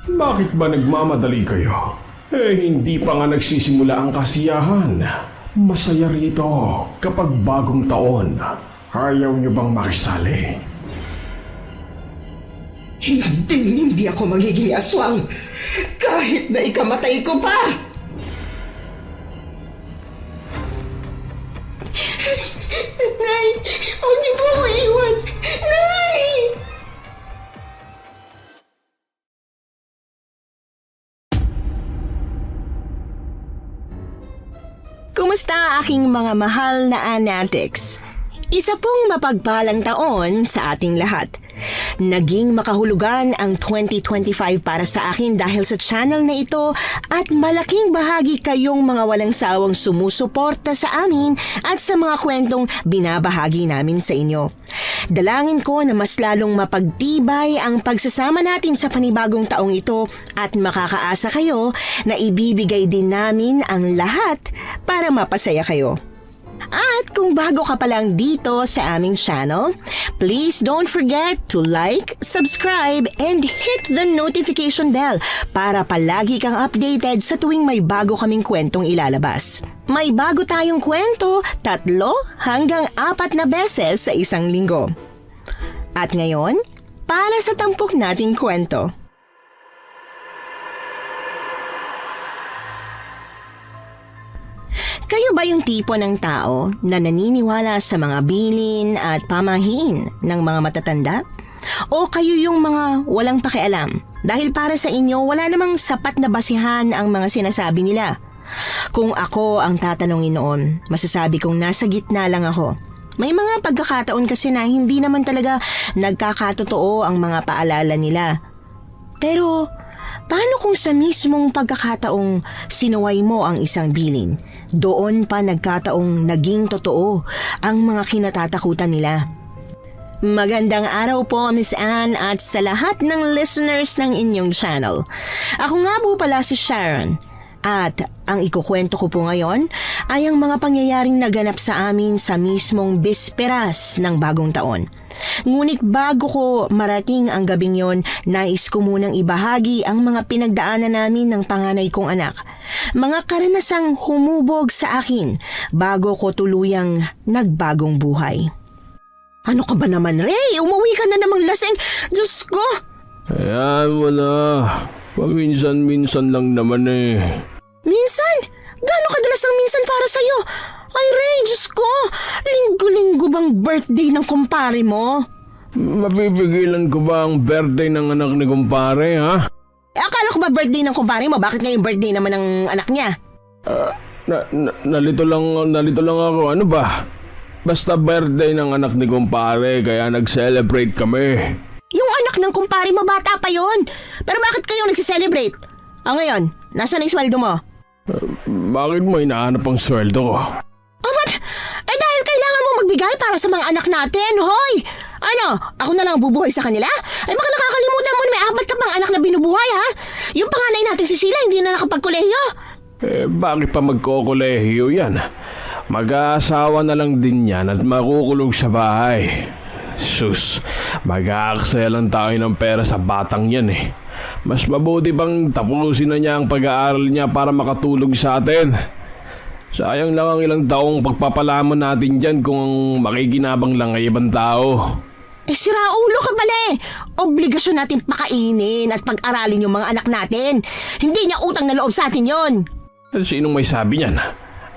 Bakit ba nagmamadali kayo? Hindi pa nga nagsisimula ang kasiyahan. Masaya rito kapag bagong taon. Ayaw niyo bang makisali? Hindi ako magiging aswang kahit na ikamatay ko pa! Nay! Huwag niyo po ako iwan! Nay! Kumusta aking mga mahal na Anatics? Isa pong mapagpalang taon sa ating lahat. Naging makahulugan ang 2025 para sa akin dahil sa channel na ito at malaking bahagi kayong mga walang sawang sumusuporta sa amin at sa mga kwentong binabahagi namin sa inyo. Dalangin ko na mas lalong mapagtibay ang pagsasama natin sa panibagong taong ito at makakaasa kayo na ibibigay din namin ang lahat para mapasaya kayo. At kung bago ka pa lang dito sa aming channel, please don't forget to like, subscribe, and hit the notification bell para palagi kang updated sa tuwing may bago kaming kwentong ilalabas. May bago tayong kwento 3 hanggang 4 na beses sa isang linggo. At ngayon, para sa tampok nating kwento. Kayo ba yung tipo ng tao na naniniwala sa mga bilin at pamahiin ng mga matatanda? O kayo yung mga walang pakialam dahil para sa inyo wala namang sapat na basihan ang mga sinasabi nila? Kung ako ang tatanungin noon, masasabi kong nasa gitna lang ako. May mga pagkakataon kasi na hindi naman talaga nagkakatotoo ang mga paalala nila. Pero paano kung sa mismong pagkakataong sinuway mo ang isang bilin? Doon pa nagkataong naging totoo ang mga kinatatakutan nila. Magandang araw po, Miss Anne, at sa lahat ng listeners ng inyong channel. Ako nga po pala si Sharon. At ang ikukwento ko po ngayon ay ang mga pangyayaring naganap sa amin sa mismong bisperas ng bagong taon. Ngunit bago ko marating ang gabing yon, nais ko munang ibahagi ang mga pinagdaanan namin ng panganay kong anak. Mga karanasang humubog sa akin bago ko tuluyang nagbagong buhay. Ano ka ba naman, Ray? Umuwi ka na namang lasing. Diyos ko! Ayan mo na. Paminsan-minsan lang naman eh. Minsan? Gano'ng kadalas ang minsan para sa'yo? Ay, Ray, Diyos ko! Linggo-linggo bang birthday ng kumpare mo? Mapipigilan ko ba ang birthday ng anak ni kumpare, ha? Akala ko ba birthday ng kumpare mo? Bakit ngayon birthday naman ng anak niya? Nalito lang ako. Ano ba? Basta birthday ng anak ni kumpare, kaya nag-celebrate kami. Yung anak ng kumpare mo, bata pa yon. Pero bakit kayo nagsiselebrate? Ngayon, nasaan ang sweldo mo? Bakit mo hinahanap ang sweldo ko? Ba't? Dahil kailangan mo magbigay para sa mga anak natin, hoy! Ano, ako na lang bubuhay sa kanila? Baka nakakalimutan mo na may 4 ka pang anak na binubuhay, ha? Yung panganay natin si Sheila hindi na nakapagkolehiyo. Bakit pa magkokolehiyo yan? Mag-aasawa na lang din yan at makukulong sa bahay. Sus, mag-aaksaya lang tayo ng pera sa batang yan eh. Mas mabuti bang tapusin na niya ang pag-aaral niya para makatulog sa atin. Sayang lang ang ilang taong pagpapalaman natin dyan kung makikinabang lang ay ibang tao. Sira ulo ka pala eh. Obligasyon natin pakainin at pag-aralin yung mga anak natin. Hindi niya utang na loob sa atin yon. Sinong may sabi niyan?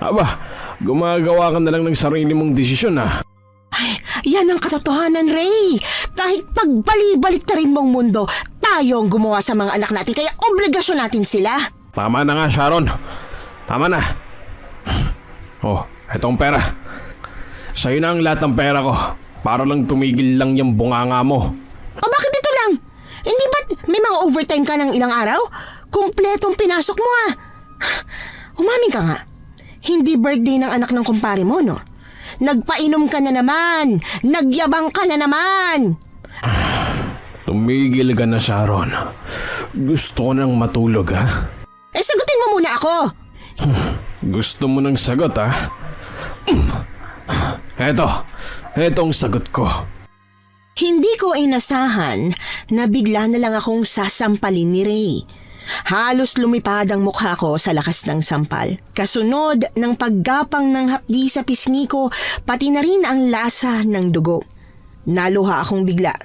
Aba, gumagawa ka na lang ng sarili mong desisyon ha. Ay, yan ang katotohanan, Ray. Kahit pagbali-balik na rin mong mundo, tayo ang gumawa sa mga anak natin, kaya obligasyon natin sila. Tama na nga, Sharon. Tama na. Oh, etong pera. Sa'yo na ang lahat ng pera ko. Para lang tumigil lang yung bunganga mo. Bakit ito lang? Hindi ba't may mga overtime ka ng ilang araw? Kumpletong pinasok mo ah. Umamin ka nga. Hindi birthday ng anak ng kumpare mo, no? Nagpainom ka na naman. Nagyabang ka na naman. Tumigil ka na, Sharon. Gusto ko nang matulog, ha? Sagutin mo muna ako. Gusto mo ng sagot, ha? Etong sagot ko. Hindi ko inasahan na bigla na lang akong sasampalin ni Ray. Halos lumipad ang mukha ko sa lakas ng sampal. Kasunod ng paggapang ng hapdi sa pisngi ko, pati na rin ang lasa ng dugo. Naluha akong bigla.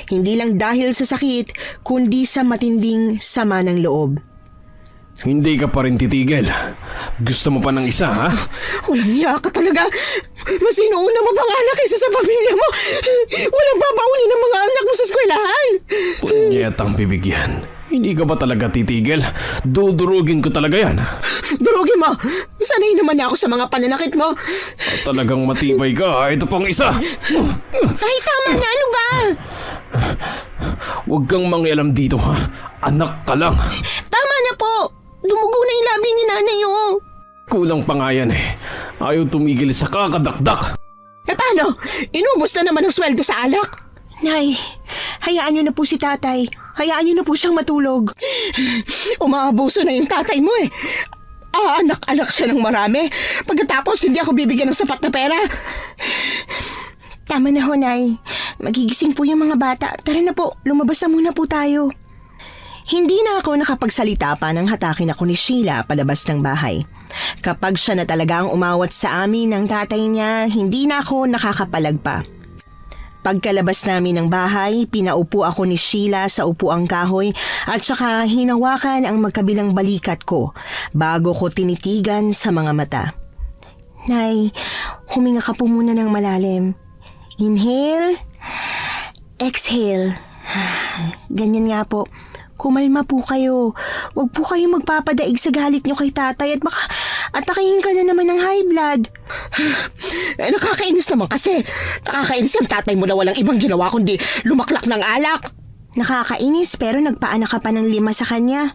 Hindi lang dahil sa sakit, kundi sa matinding sama ng loob. Hindi ka pa rin titigil. Gusto mo pa ng isa, ha? Walang hiya ka talaga. Mas inuuna mo pang anak kaysa sa pamilya mo. Walang babaulin ng mga anak mo sa eskwelahan. Punyetang bibigyan. Hindi ka ba talaga titigil? Dudurugin ko talaga yan. Durugin mo. Sanay naman ako sa mga pananakit mo. Talagang matibay ka. Ito pang isa. Ay, tama na, ano ba? Huwag kang mangialam dito, ha? Anak ka lang. Tama na po. Dumugo na yung labi ni nanay, oh. Kulang pa nga yan, eh. Ayaw tumigil sa kakadakdak. Paano? Inubos na naman ang sweldo sa alak. Nay, hayaan niyo na po si tatay. Hayaan niyo na po siyang matulog. Umaabuso na yung tatay mo eh. Anak-anak siya ng marami. Pagkatapos hindi ako bibigyan ng sapat na pera. Tama na ho, Nay. Magigising po yung mga bata. Tara na po, lumabas na muna po tayo. Hindi na ako nakapagsalita pa nang hatakin ako ni Sheila palabas ng bahay. Kapag siya na talaga ang umawat sa amin ng tatay niya, hindi na ako nakakapalag pa. Pagkalabas namin ng bahay, pinaupo ako ni Sheila sa upuang kahoy at saka hinawakan ang magkabilang balikat ko bago ko tinitigan sa mga mata. Nay, huminga ka po muna ng malalim. Inhale, exhale. Ganyan nga po. Kumalma po kayo. Huwag po kayo magpapadaig sa galit nyo kay tatay at baka atakihin ka na naman ng high blood. Nakakainis naman kasi. Nakakainis yung tatay mo na walang ibang ginawa kundi lumaklak ng alak. Nakakainis pero nagpaanak ka pa ng 5 sa kanya.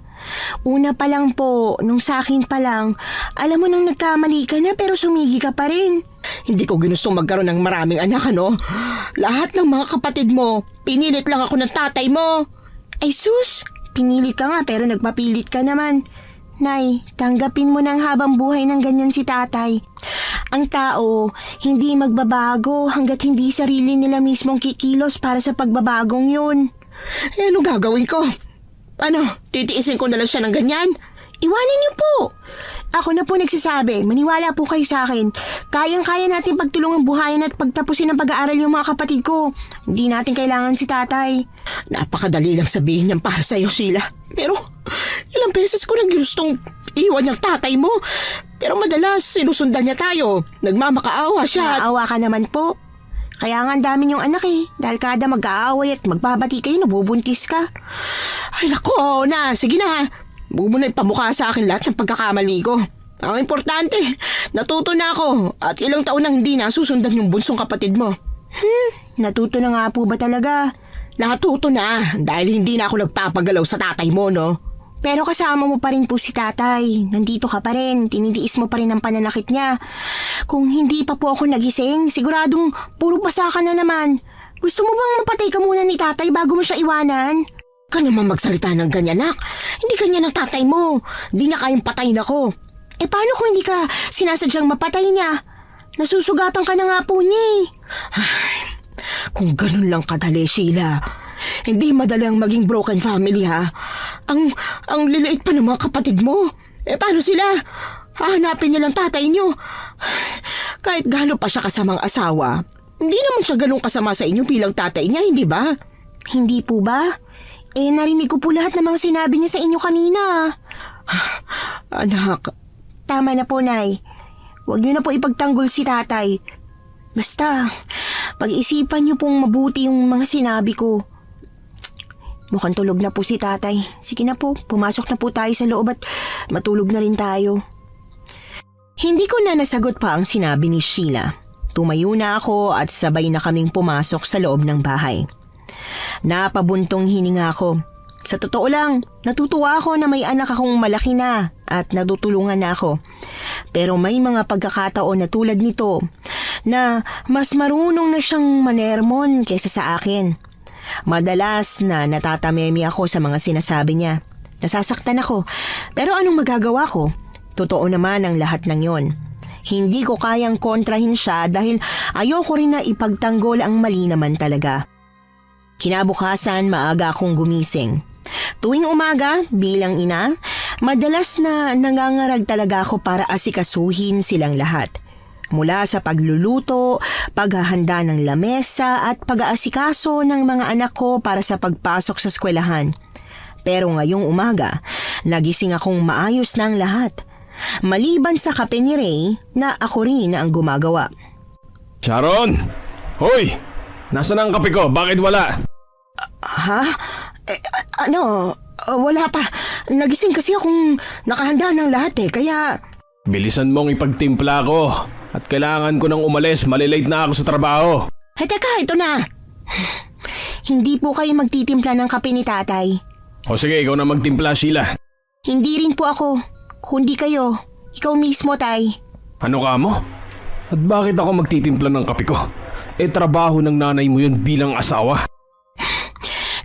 Una pa lang po, nung sa akin pa lang, alam mo nang nagkamali ka na pero sumigi ka pa rin. Hindi ko ginustong magkaroon ng maraming anak, ano? Lahat ng mga kapatid mo, pinilit lang ako ng tatay mo. Ay sus, pinilit ka nga pero nagpapilit ka naman. Nay, tanggapin mo ng habang buhay ng ganyan si tatay. Ang tao, hindi magbabago hanggat hindi sarili nila mismong kikilos para sa pagbabagong yun. Eh, ano gagawin ko? Ano, titiisin ko na lang siya ng ganyan? Iwanan niyo po. Ako na po nagsasabi, maniwala po kayo sa akin. Kayang-kaya natin pagtulungan buhayan at pagtapusin ang pag-aaral yung mga kapatid ko. Hindi natin kailangan si tatay. Napakadali lang sabihin niyan para sa'yo, Sheila. Pero, ilang beses ko nang gustong iwan yung tatay mo. Pero madalas, sinusundan niya tayo. Nagmamakaawa siya. Naawa ka naman po. Kaya nga ang dami niyong anak eh. Dahil kada mag-aaway at magbabati kayo, nabubuntis ka. Ay, nako na. Sige na. Huwag mo na ipamukha sa akin lahat ng pagkakamali ko. Ang importante, natuto na ako at ilang taon nang hindi nasusundan yung bunsong kapatid mo. Natuto na nga po ba talaga? Natuto na dahil hindi na ako nagpapagalaw sa tatay mo, no? Pero kasama mo pa rin po si tatay. Nandito ka pa rin. Tinitiis mo pa rin ang pananakit niya. Kung hindi pa po ako nagising, siguradong puro basa ka na naman. Gusto mo bang mapatay ka muna ni tatay bago mo siya iwanan? Ka naman magsalita ng ganyan, nak. Hindi ganyan ang tatay mo. Hindi niya kayang patayin ako. Eh paano kung hindi ka sinasadyang mapatay niya? Nasusugatan ka na nga po niya eh. Ay, kung ganun lang kadali, Sheila. Hindi madali ang maging broken family, ha? Ang liliit pa ng mga kapatid mo. Eh paano sila? Hahanapin niya lang tatay niyo. Kahit gano'n pa siya kasamang asawa, hindi naman siya ganun kasama sa inyo bilang tatay niya, hindi ba? Hindi po ba? Eh, narinig ko po lahat ng mga sinabi niya sa inyo kanina. Anak. Tama na po, Nay. Huwag niyo na po ipagtanggol si tatay. Basta, pag-isipan niyo pong mabuti yung mga sinabi ko. Mukhang tulog na po si tatay. Sige na po, pumasok na po tayo sa loob at matulog na rin tayo. Hindi ko na nasagot pa ang sinabi ni Sheila. Tumayo na ako at sabay na kaming pumasok sa loob ng bahay. Napabuntong hininga ako. Sa totoo lang, natutuwa ako na may anak akong malaki na at natutulungan na ako. Pero may mga pagkakataon na tulad nito na mas marunong na siyang manermon kaysa sa akin. Madalas na natatamemi ako sa mga sinasabi niya. Nasasaktan ako. Pero anong magagawa ko? Totoo naman ang lahat ng yon. Hindi ko kayang kontrahin siya dahil ayoko rin na ipagtanggol ang mali naman talaga. Kinabukasan, maaga akong gumising. Tuwing umaga, bilang ina, madalas na nangangarag talaga ako para asikasuhin silang lahat. Mula sa pagluluto, paghahanda ng lamesa at pag-aasikaso ng mga anak ko para sa pagpasok sa eskwelahan. Pero ngayong umaga, nagising akong maayos na ang lahat. Maliban sa kape ni Ray na ako rin ang gumagawa. Sharon! Hoy! Nasaan ang kape ko? Bakit wala? Ha? Wala pa. Nagising kasi akong nakahanda ng lahat kaya... Bilisan mong ipagtimpla ko. At kailangan ko nang umalis. Malilate na ako sa trabaho. Teka, ito na. Hindi po kayo magtitimpla ng kape ni tatay. O sige, ikaw na magtimpla, Sheila. Hindi rin po ako, kundi kayo. Ikaw mismo, tay. Ano ka mo? At bakit ako magtitimpla ng kape ko? Trabaho ng nanay mo yun bilang asawa.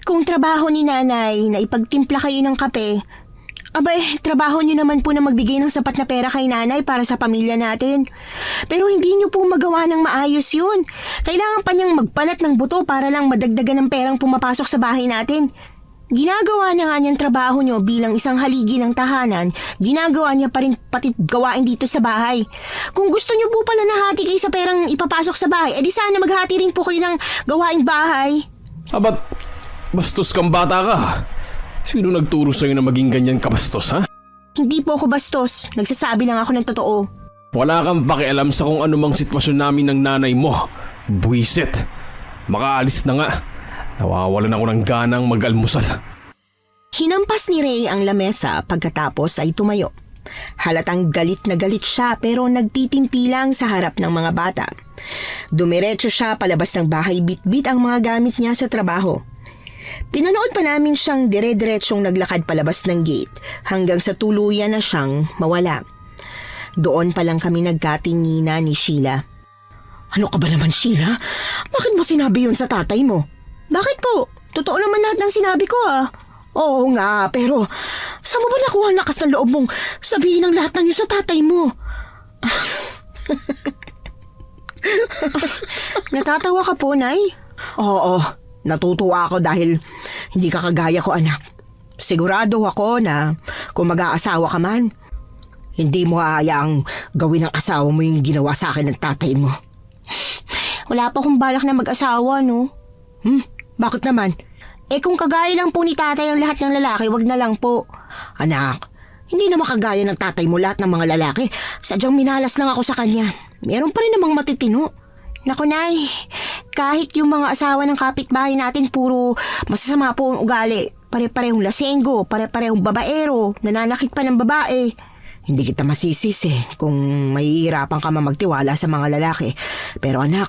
Kung trabaho ni nanay na ipagtimpla kayo ng kape, trabaho niyo naman po na magbigay ng sapat na pera kay nanay para sa pamilya natin. Pero hindi niyo po magawa ng maayos yun. Kailangan pa niyang magpalat ng buto para lang madagdagan ng perang pumapasok sa bahay natin. Ginagawa niya nga niyang trabaho niyo bilang isang haligi ng tahanan, ginagawa niya pa rin pati gawain dito sa bahay. Kung gusto niyo po pala nahati kayo sa perang ipapasok sa bahay, edi sana maghati rin po kayo ng gawaing bahay. Ba't bastos kang bata ka? Sino nagturo sa'yo na maging ganyan kabastos, ha? Hindi po ako bastos, nagsasabi lang ako ng totoo. Wala kang pakialam sa kung anumang sitwasyon namin ng nanay mo. Buwisit. Makaalis na nga. Nawawalan ako ng ganang mag-almusal. Hinampas ni Ray ang lamesa pagkatapos ay tumayo. Halatang galit na galit siya pero nagtitimpi lang sa harap ng mga bata. Dumiretso siya palabas ng bahay, bitbit ang mga gamit niya sa trabaho. Pinanood pa namin siyang dire-diretsyong naglakad palabas ng gate hanggang sa tuluyan na siyang mawala. Doon pa lang kami nagkatingina ni Sheila. Ano ka ba naman, Sheila? Bakit mo sinabi yun sa tatay mo? Bakit po? Totoo naman lahat ng sinabi ko Oo nga, pero saan mo ba nakuha ang lakas ng loob mong sabihin ang lahat ng yun sa tatay mo? Natatawa ka po, Nay? Oo, natutuwa ako dahil hindi ka kagaya ko, anak. Sigurado ako na kung mag-aasawa ka man, hindi mo hayaang gawin ng asawa mo yung ginawa sa akin ng tatay mo. Wala pa akong balak na mag-asawa, no? Bakit naman? Kung kagaya lang po ni tatay ang lahat ng lalaki, wag na lang po. Anak, hindi na makagaya ng tatay mo lahat ng mga lalaki. Sadyang minalas lang ako sa kanya. Meron pa rin namang matitino. Naku, Nay, kahit yung mga asawa ng kapitbahay natin puro masasama po ang ugali. Pare-parehong lasenggo, pare-parehong babaero, nananakit pa ng babae. Hindi kita masisisi kung mahihirapan ka magtiwala sa mga lalaki. Pero anak,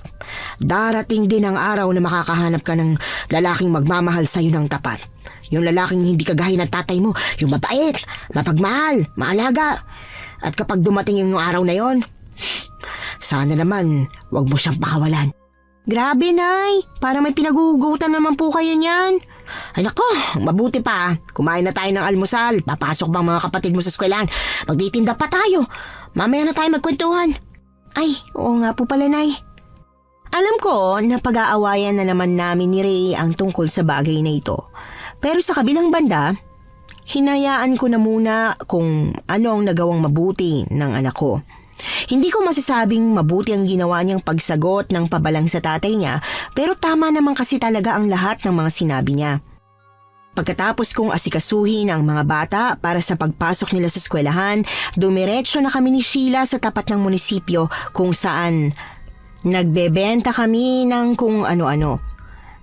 darating din ang araw na makakahanap ka ng lalaking magmamahal sa'yo ng tapat. Yung lalaking hindi kagaya ng tatay mo, yung mabait, mapagmahal, maalaga. At kapag dumating yung araw na yon, sana naman wag mo siyang pakawalan. Grabe, Nay, para may pinaguhugutan naman po kayo niyan. Ay nako, mabuti pa. Kumain na tayo ng almusal. Papasok bang mga kapatid mo sa eskwelahan? Magtitinda pa tayo. Mamaya na tayo magkwentuhan. Ay, oo nga po pala, Nay. Alam ko na pag-aawayan na naman namin ni Ray ang tungkol sa bagay na ito. Pero sa kabilang banda, hinayaan ko na muna kung ano ang nagawang mabuti ng anak ko. Hindi ko masasabing mabuti ang ginawa niyang pagsagot ng pabalang sa tatay niya, pero tama naman kasi talaga ang lahat ng mga sinabi niya. Pagkatapos kong asikasuhin ang mga bata para sa pagpasok nila sa eskwelahan, dumiretso na kami ni Sheila sa tapat ng munisipyo kung saan nagbebenta kami ng kung ano-ano.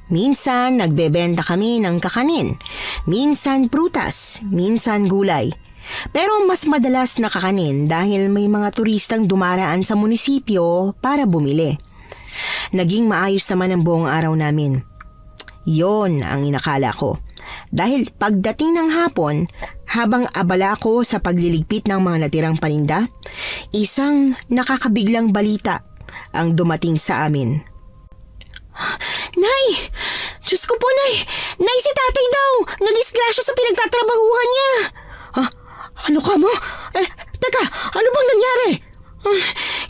Minsan nagbebenta kami ng kakanin, minsan prutas, minsan gulay. Pero mas madalas nakakanin dahil may mga turistang dumaraan sa munisipyo para bumili. Naging maayos naman ang buong araw namin. Yon ang inakala ko. Dahil pagdating ng hapon, habang abala ko sa pagliligpit ng mga natirang paninda, isang nakakabiglang balita ang dumating sa amin. Nay! Diyos ko po, Nay! Nay, si tatay daw! Nadisgrasya sa pinagtatrabahuhan niya! Ano ka mo? Teka, ano bang nangyari?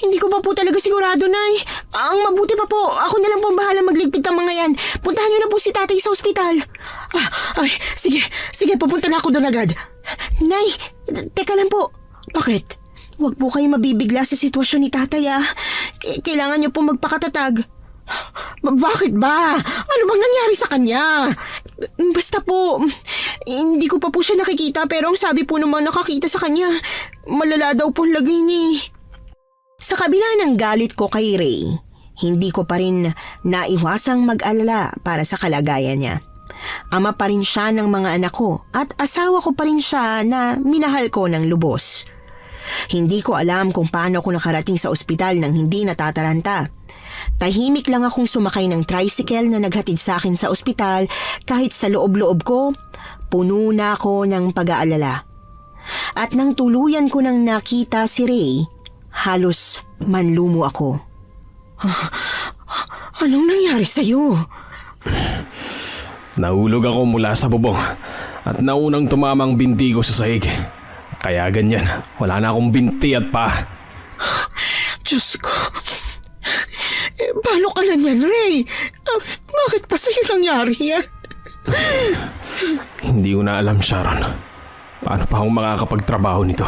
Hindi ko pa po talaga sigurado, Nay. Ang mabuti pa po, ako na lang po ang bahala magligpit ng mga yan. Puntahan niyo na po si tatay sa ospital. Sige, pupunta na ako doon agad. Nay, teka lang po. Bakit? Huwag po kayo mabibigla sa sitwasyon ni tatay, ah. Kailangan niyo po magpakatatag. Bakit ba? Ano bang nangyari sa kanya? Basta po, hindi ko pa po siya nakikita pero ang sabi po naman nakakita sa kanya, malala daw po ang lagay niya. Sa kabila ng galit ko kay Ray, hindi ko pa rin naiwasang mag-alala para sa kalagayan niya. Ama pa rin siya ng mga anak ko at asawa ko pa rin siya na minahal ko ng lubos. Hindi ko alam kung paano ako nakarating sa ospital nang hindi natataranta. Tahimik lang akong sumakay ng tricycle na naghatid sa akin sa ospital kahit sa loob-loob ko, puno na ako ng pag-aalala. At nang tuluyan ko nang nakita si Ray, halos manlumo ako. Anong nangyari sa'yo? Nahulog ako mula sa bubong at naunang tumamang binti ko sa sahig. Kaya ganyan, wala na akong binti at paa. Diyos ko. Paano ka na niyan, Ray? Bakit pa sa'yo nangyari yan? Hindi ko na alam, Sharon. Paano pa akong makakapagtrabaho nito?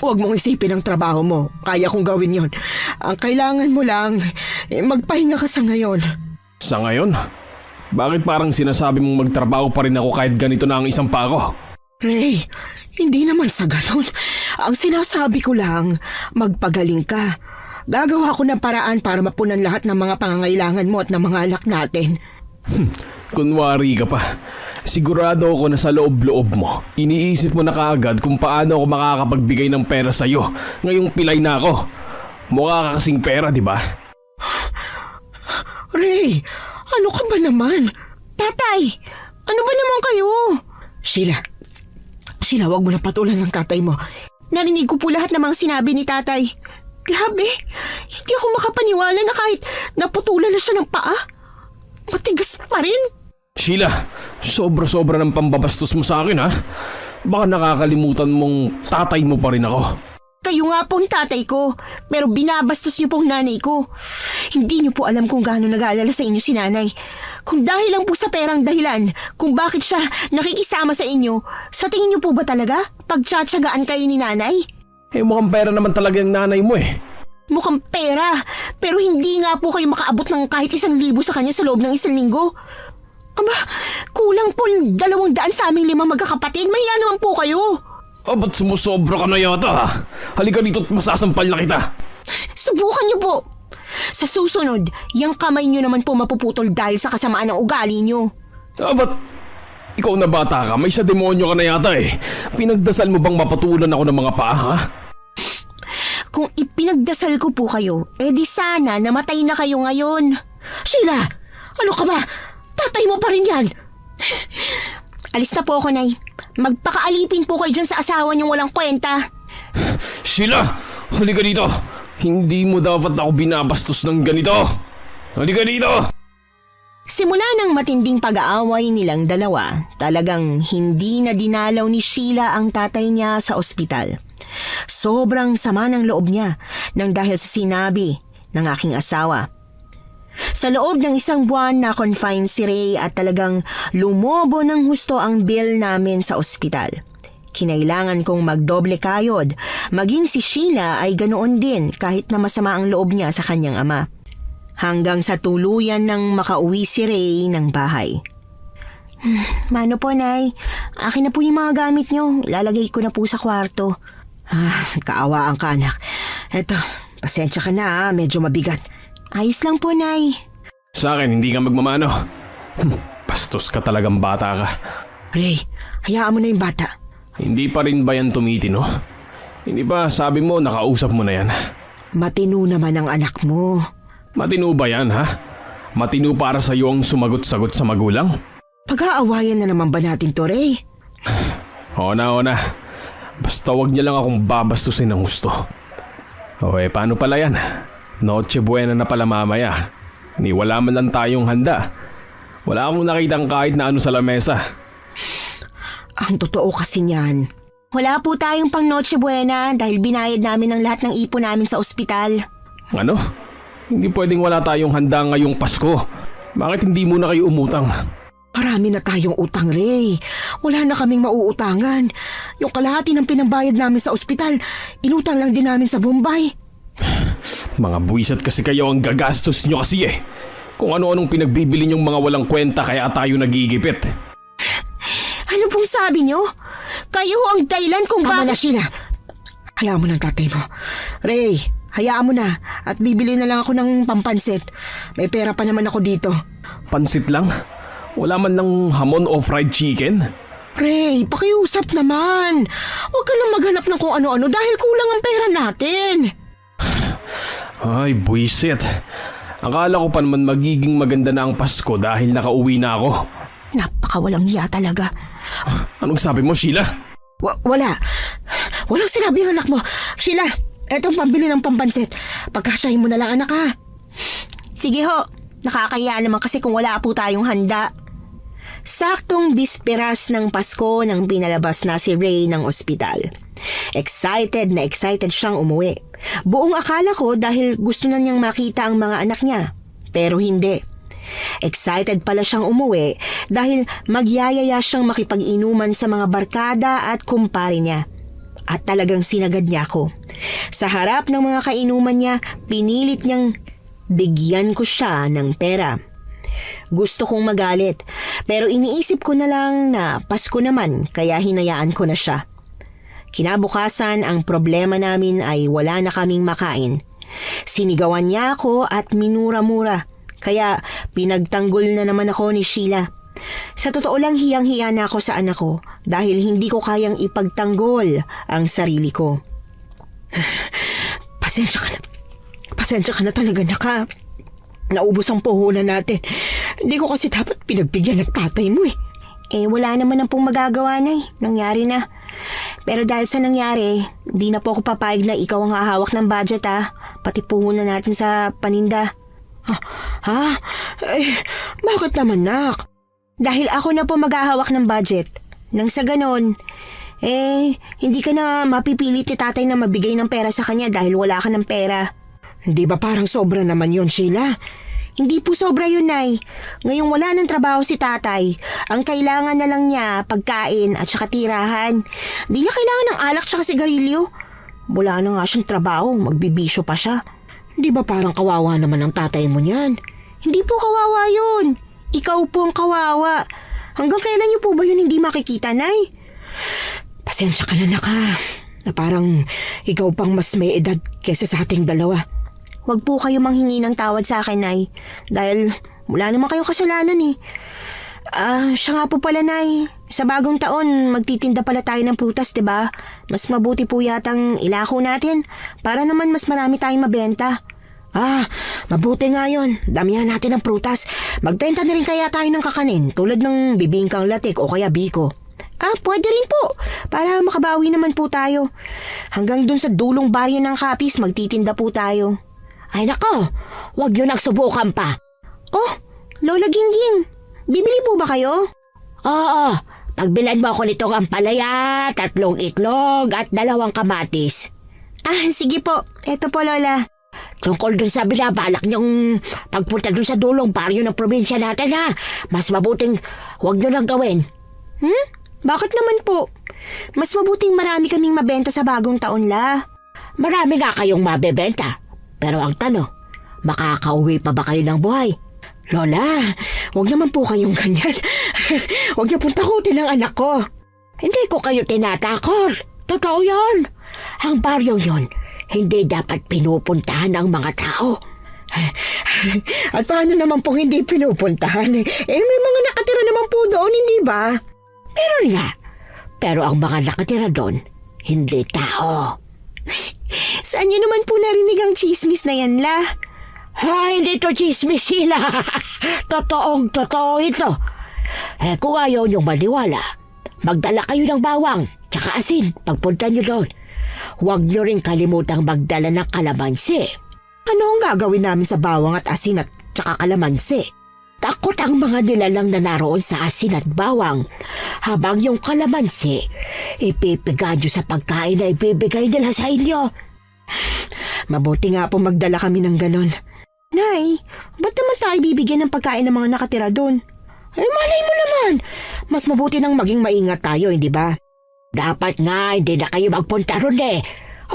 Huwag mong isipin ang trabaho mo. Kaya kong gawin yon. Ang kailangan mo lang, magpahinga ka sa ngayon. Sa ngayon? Bakit parang sinasabi mong magtrabaho pa rin ako kahit ganito na ang isang paa ko? Ray, hindi naman sa ganon. Ang sinasabi ko lang, magpagaling ka. Gagawa ko ng paraan para mapunan lahat ng mga pangangailangan mo at ng mga anak natin. Kunwari ka pa. Sigurado ako na sa loob-loob mo, iniisip mo na kaagad kung paano ako makakapagbigay ng pera sa'yo ngayong pilay na ako. Mukha ka kasing pera, di ba? Ray, ano ka ba naman? Tatay, ano ba naman kayo? Sheila, wag mo na patulan ng tatay mo. Narinig ko po lahat ng mga sinabi ni tatay. Grabe, hindi ako makapaniwala na kahit naputulan na siya ng paa. Matigas pa rin. Sheila, sobra-sobra ng pambabastos mo sa akin, ha? Baka nakakalimutan mong tatay mo pa rin ako. Kayo nga pong tatay ko, pero binabastos niyo pong nanay ko. Hindi niyo po alam kung gaano nag-aalala sa inyo si nanay. Kung dahil lang po sa perang dahilan kung bakit siya nakikisama sa inyo, sa tingin niyo po ba talaga pagtsatsagaan kayo ni nanay? Mukhang pera naman talaga yung nanay mo eh. Mukhang pera, pero hindi nga po kayo makaabot ng kahit 1,000 sa kanya sa loob ng 1 linggo. Aba, kulang po 200 sa aming 5 magkakapatid. Mahiya naman po kayo. Ba't sumusobra ka na yata, ha? Halika dito at masasampal na kita. Subukan niyo po. Sa susunod, yung kamay niyo naman po mapuputol dahil sa kasamaan ng ugali niyo. Ba't ikaw na bata ka? May sa demonyo ka na yata eh. Pinagdasal mo bang mapatulan ako ng mga paa, ha? Kung ipinagdasal ko po kayo, di sana namatay na kayo ngayon. Sheila, ano ka ba? Tatay mo pa rin yan. Alis na po ako, Nay. Magpakaalipin po kayo dyan sa asawa niyong walang kwenta. Sheila! Halika dito! Hindi mo dapat ako binabastos ng ganito! Halika dito! Simula ng matinding pag-aaway nilang dalawa, talagang hindi na dinalaw ni Sheila ang tatay niya sa ospital. Sobrang sama ng loob niya nang dahil sa sinabi ng aking asawa. Sa loob ng 1 buwan na confine si Ray at talagang lumobo ng husto ang bill namin sa ospital. Kinailangan kong magdoble kayod, maging si Sheila ay ganoon din kahit na masama ang loob niya sa kanyang ama. Hanggang sa tuluyan nang makauwi si Ray ng bahay. Mano po, Nay? Akin na po yung mga gamit niyo. Ilalagay ko na po sa kwarto. Kaawaan ka, anak. Eto, pasensya ka na, medyo mabigat. Ayos lang po, Nay. Sa akin, hindi ka magmamano. Bastos ka talagang bata ka. Ray, hayaan mo na yung bata. Hindi pa rin ba yan tumitino? Hindi ba sabi mo nakausap mo na yan? Matino naman ang anak mo. Matino ba yan, ha? Matino para sa iyo ang sumagot-sagot sa magulang? Pag-aawayan na naman ba natin to, Ray? Oo na. Basta wag niya lang akong babastusin ng gusto. Paano pala yan? Noche buena na pala mamaya. Ni wala man lang tayong handa. Wala akong nakitang kahit na ano sa lamesa. Ang totoo kasi niyan, Wala po tayong pang Noche Buena dahil binayad namin ang lahat ng ipon namin sa ospital. Ano? Hindi pwedeng wala tayong handa ngayong Pasko. Bakit hindi muna kayo umutang? Marami na tayong utang, Ray. Wala na kaming mauutangan. Yung kalahati ng pinambayad namin sa ospital, inutang lang din namin sa Bombay. Mga buwisat kasi kayo, ang gagastos nyo kasi eh. Kung ano-anong pinagbibili nyong mga walang kwenta kaya tayo nagigipit. Ano pong sabi nyo? Kayo ang dahilan kung bakit... Tama na, Sheila. Hayaan mo ng tatay mo. Ray, hayaan mo na at bibili na lang ako ng pampansit. May pera pa naman ako dito. Pansit lang? Wala man ng hamon o fried chicken? Ray, pakiusap naman. Huwag ka nang maghanap ng kung ano-ano dahil kulang ang pera natin. Ay, buwisit. Akala ko pa naman magiging maganda na ang Pasko dahil nakauwi na ako. Napakawalang hiya talaga. Anong sabi mo, Sheila? Wala. Walang sinabi ang anak mo. Sheila, etong pambili ng pampansit. Pagkasyahin mo na lang, anak, ha? Sige ho, nakakaya naman kasi kung wala po tayong handa. Saktong bisperas ng Pasko nang pinalabas na si Ray ng ospital. Excited na excited siyang umuwi. Buong akala ko dahil gusto na niyang makita ang mga anak niya. Pero hindi. Excited pala siyang umuwi dahil magyayaya siyang makipag-inuman sa mga barkada at kumpare niya. At talagang sinagad niya ako. Sa harap ng mga kainuman niya, pinilit niyang bigyan ko siya ng pera. Gusto kong magalit, pero iniisip ko na lang na Pasko naman kaya hinayaan ko na siya. Kinabukasan, ang problema namin ay wala na kaming makain. Sinigawan niya ako at minura-mura, kaya pinagtanggol na naman ako ni Sheila. Sa totoo lang, hiyang-hiya na ako sa anak ko dahil hindi ko kayang ipagtanggol ang sarili ko. Pasensya ka na. Pasensya ka na talaga, naka. Naubos ang puhunan natin. Hindi ko kasi dapat pinagbigyan ng tatay mo eh. Wala naman na pong magagawa na eh. Nangyari na. Pero dahil sa nangyari, hindi na po ako papayag na ikaw ang hahawak ng budget pati puhunan natin sa paninda. Ha? Bakit naman, nak? Dahil ako na po maghahawak ng budget. Nang sa ganon, hindi ka na mapipilit ni tatay na mabigay ng pera sa kanya dahil wala ka ng pera. Di ba parang sobra naman yon, Sheila? Hindi po sobra yun, Nay. Ngayong wala ng trabaho si tatay, ang kailangan na lang niya pagkain at saka tirahan. Di niya kailangan ng alak tsaka sigarilyo. Wala na nga siyang trabaho, magbibisyo pa siya. Di ba parang kawawa naman ang tatay mo niyan? Hindi po kawawa yun. Ikaw po ang kawawa. Hanggang kailan niyo po ba yun hindi makikita, Nay? Pasensya ka na, naka. Na parang ikaw pang mas may edad kesa sa ating dalawa. Huwag po kayo manghingi ng tawad sa akin, Nay. Dahil wala naman kayong kasalanan eh. Siya nga po pala, Nay. Sa bagong taon, magtitinda pala tayo ng prutas, diba? Mas mabuti po yatang ilako natin para naman mas marami tayong mabenta. Mabuti nga yun. Damihan natin ng prutas. Magbenta na rin kaya tayo ng kakanin tulad ng bibingkang latik o kaya biko. Pwede rin po. Para makabawi naman po tayo. Hanggang dun sa dulong baryo ng Kapis, magtitinda po tayo. Ay nako, wag yun nagsubukan pa. Oh, Lola Gingging, bibili po ba kayo? Oo, pagbilan mo ako nitong ampalaya, 3 itlog at 2 kamatis. Sige po. Eto po, Lola. Tungkol dun sa binabalak niyong pagpunta dun sa dulong baryo ng probinsya natin mas mabuting wag nyo nang gawin. Bakit naman po? Mas mabuting marami kaming mabenta sa bagong taon, La. Marami nga kayong mabebenta. Pero ang tanong, makakauwi pa ba kayo ng buhay? Lola, wag naman po kayong ganyan. Wag niyo pong takutin ang anak ko. Hindi ko kayo tinatakot. Totoo yan. Ang baryo yon, hindi dapat pinupuntahan ng mga tao. At paano naman pong hindi pinupuntahan? May mga nakatira naman po doon, hindi ba? Meron nga. Pero ang mga nakatira doon, hindi tao. Saan niyo naman po narinig ang chismis na yan, La? Hindi to chismis, sila. Totoong-totoo ito. Kung ayaw niyong maniwala, magdala kayo ng bawang tsaka asin pagpunta niyo doon. Huwag niyo rin kalimutang magdala ng kalamansi. Ano ang gagawin namin sa bawang at asin at tsaka kalamansi? Takot ang mga nilalang na naroon sa asin at bawang, habang yung kalamansi, ipipiga nyo sa pagkain na ibibigay nila sa inyo. Mabuti nga po magdala kami ng ganon. Nay, ba't naman tayo bibigyan ng pagkain ng mga nakatira doon? Ay, malay mo naman. Mas mabuti nang maging maingat tayo, hindi ba? Dapat nga, hindi na kayo magpunta ron eh.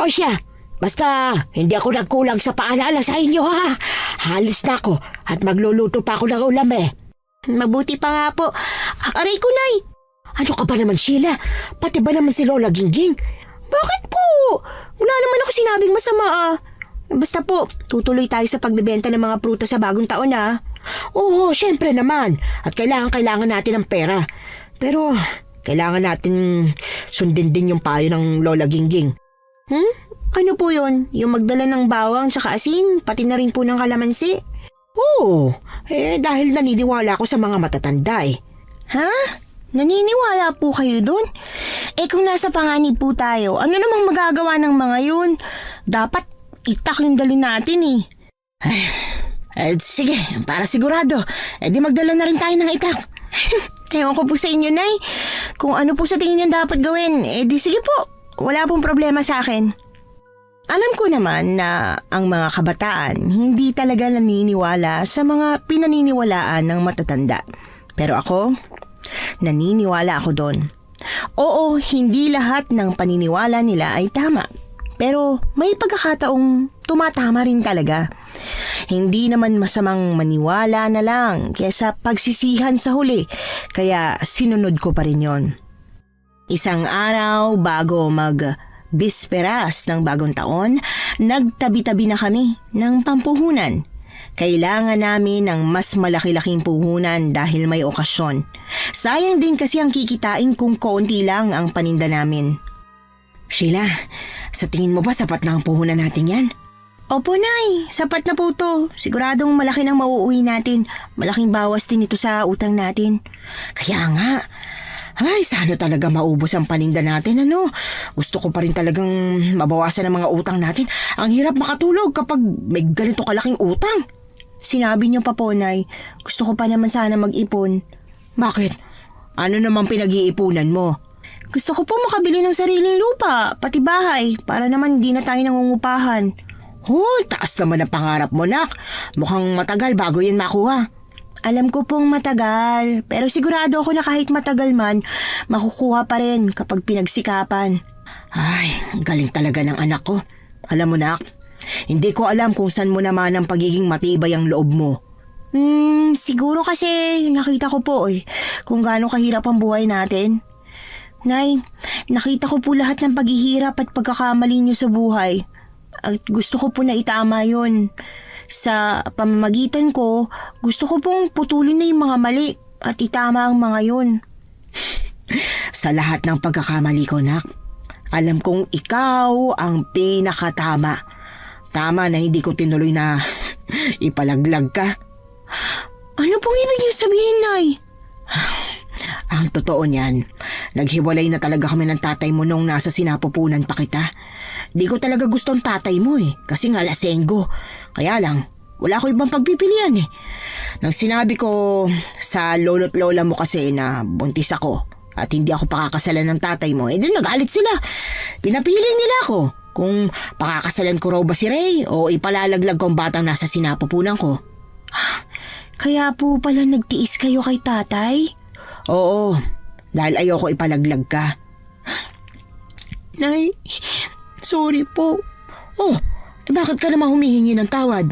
O siya, basta hindi ako nagkulang sa paalala sa inyo ha. Halis na ako at magluluto pa ako ng ulam eh. Mabuti pa nga po. Aray ko, Nay! Ano ka ba naman, Sheila? Pati ba naman si Lola Gingging? Bakit po? Wala naman ako sinabing masama ah. Basta po, tutuloy tayo sa pagbebenta ng mga prutas sa bagong taon ah. Oo, syempre naman. At kailangan natin ng pera. Pero kailangan natin sundin din yung payo ng Lola Gingging. Ano po yun? Yung magdala ng bawang tsaka asin, pati na rin po ng kalamansi? Oo, dahil naniniwala ako sa mga matatanda eh. Ha? Naniniwala po kayo dun? Kung nasa panganib po tayo, ano namang magagawa ng mga yun? Dapat itak yung dali natin eh. Sige, para sigurado, di magdala na rin tayo ng itak. Ewan ko po sa inyo, Nay. Kung ano po sa tingin niyo dapat gawin, di sige po. Wala pong problema sa akin. Alam ko naman na ang mga kabataan hindi talaga naniniwala sa mga pinaniniwalaan ng matatanda. Pero ako, naniniwala ako doon. Oo, hindi lahat ng paniniwala nila ay tama. Pero may pagkakataong tumatama rin talaga. Hindi naman masamang maniwala na lang kesa pagsisihan sa huli. Kaya sinunod ko pa rin yon. Isang araw bago bisperas ng bagong taon, nagtabi-tabi na kami ng pampuhunan. Kailangan namin ng mas malaki-laking puhunan dahil may okasyon. Sayang din kasi ang kikitain kung konti lang ang paninda namin. Sheila, sa tingin mo ba sapat na ang puhunan natin yan? Opo, Nay. Sapat na po to. Siguradong malaki nang mauuwi natin. Malaking bawas din ito sa utang natin. Kaya nga. Ay, sana talaga maubos ang paninda natin, ano? Gusto ko pa rin talagang mabawasan ang mga utang natin. Ang hirap makatulog kapag may ganito kalaking utang. Sinabi niyo pa po, Nay. Gusto ko pa naman sana mag-ipon. Bakit? Ano namang pinag-iipunan mo? Gusto ko po makabili ng sariling lupa, pati bahay, para naman hindi na tayo nangungupahan. Taas naman ang pangarap mo, nak. Mukhang matagal bago yan makuha. Alam ko pong matagal, pero sigurado ako na kahit matagal man, makukuha pa rin kapag pinagsikapan. Ay, galing talaga ng anak ko. Alam mo, nak, hindi ko alam kung saan mo naman ang pagiging matibay ang loob mo. Siguro kasi nakita ko po kung gaano kahirap ang buhay natin. Nay, nakita ko po lahat ng paghihirap at pagkakamali niyo sa buhay. At gusto ko po na itama yun. Sa pamamagitan ko, gusto ko pong putulin na yung mga mali at itama ang mga yun. Sa lahat ng pagkakamali ko, nak, alam kong ikaw ang pinakatama. Tama na hindi ko tinuloy na ipalaglag ka. Ano pong ibig niyo sabihin, Nay? Ang totoo niyan, naghiwalay na talaga kami ng tatay mo nung nasa sinapupunan pa kita. Di ko talaga gusto ang tatay mo kasi nga lasenggo. Kaya lang, wala ko ibang pagpipilian Nang sinabi ko sa lolo't lola mo kasi na buntis ako at hindi ako pakakasalan ng tatay mo, din nagalit sila. Pinapili nila ako kung pakakasalan ko raw ba si Ray o ipalalaglag ko ang batang nasa sinapupunan ko. Kaya po pala nagtiis kayo kay tatay? Oo, dahil ayoko ipalaglag ka. Nay, sorry po. Bakit ka naman humihingi ng tawad?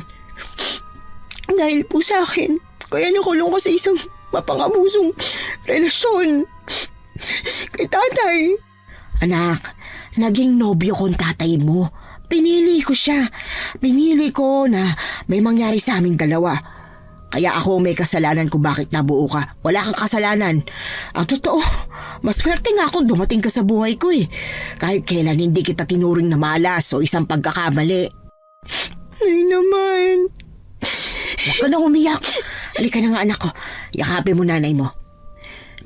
Dahil po sa akin, kaya nakulong ko sa isang mapangabusong relasyon kay tatay. Anak, naging nobyo kong tatay mo. Pinili ko siya. Pinili ko na may mangyari sa aming dalawa. Kaya ako may kasalanan kung bakit nabuo ka. Wala kang kasalanan. Ang totoo, maswerte nga akong dumating ka sa buhay ko Kahit kailan hindi kita tinuring na malas o isang pagkakamali. Nay naman. Huwag ka na umiyak. Halika na nga, anak ko. Yakapin mo nanay mo.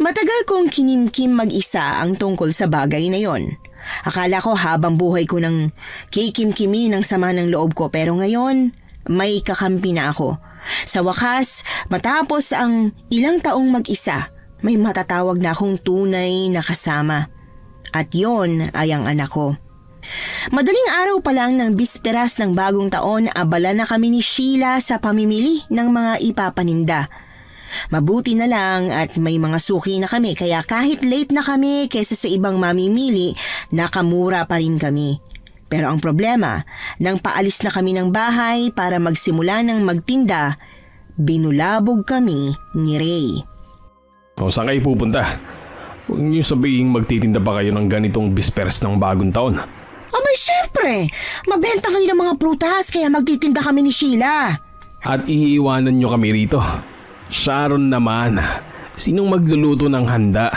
Matagal kong kinimkim mag-isa ang tungkol sa bagay na yon. Akala ko habang buhay ko nang kikimkimi ng sama ng loob ko, pero ngayon may kakampi na ako. Sa wakas, matapos ang ilang taong mag-isa, may matatawag na akong tunay na kasama. At yon ay ang anak ko. Madaling araw pa lang ng bisperas ng bagong taon, abala na kami ni Sheila sa pamimili ng mga ipapaninda. Mabuti na lang at may mga suki na kami, kaya kahit late na kami kaysa sa ibang mamimili, nakamura pa rin kami. Pero ang problema, nang paalis na kami ng bahay para magsimula ng magtinda, binulabog kami ni Ray. O saan kayo pupunta? Huwag niyo sabihin magtitinda pa kayo ng ganitong bisperas ng bagong taon. Abay, syempre. Mabenta ngayon ng mga prutas kaya magtitinda kami ni Sheila. At iiwanan niyo kami rito. Sharon naman, sinong magluluto ng handa?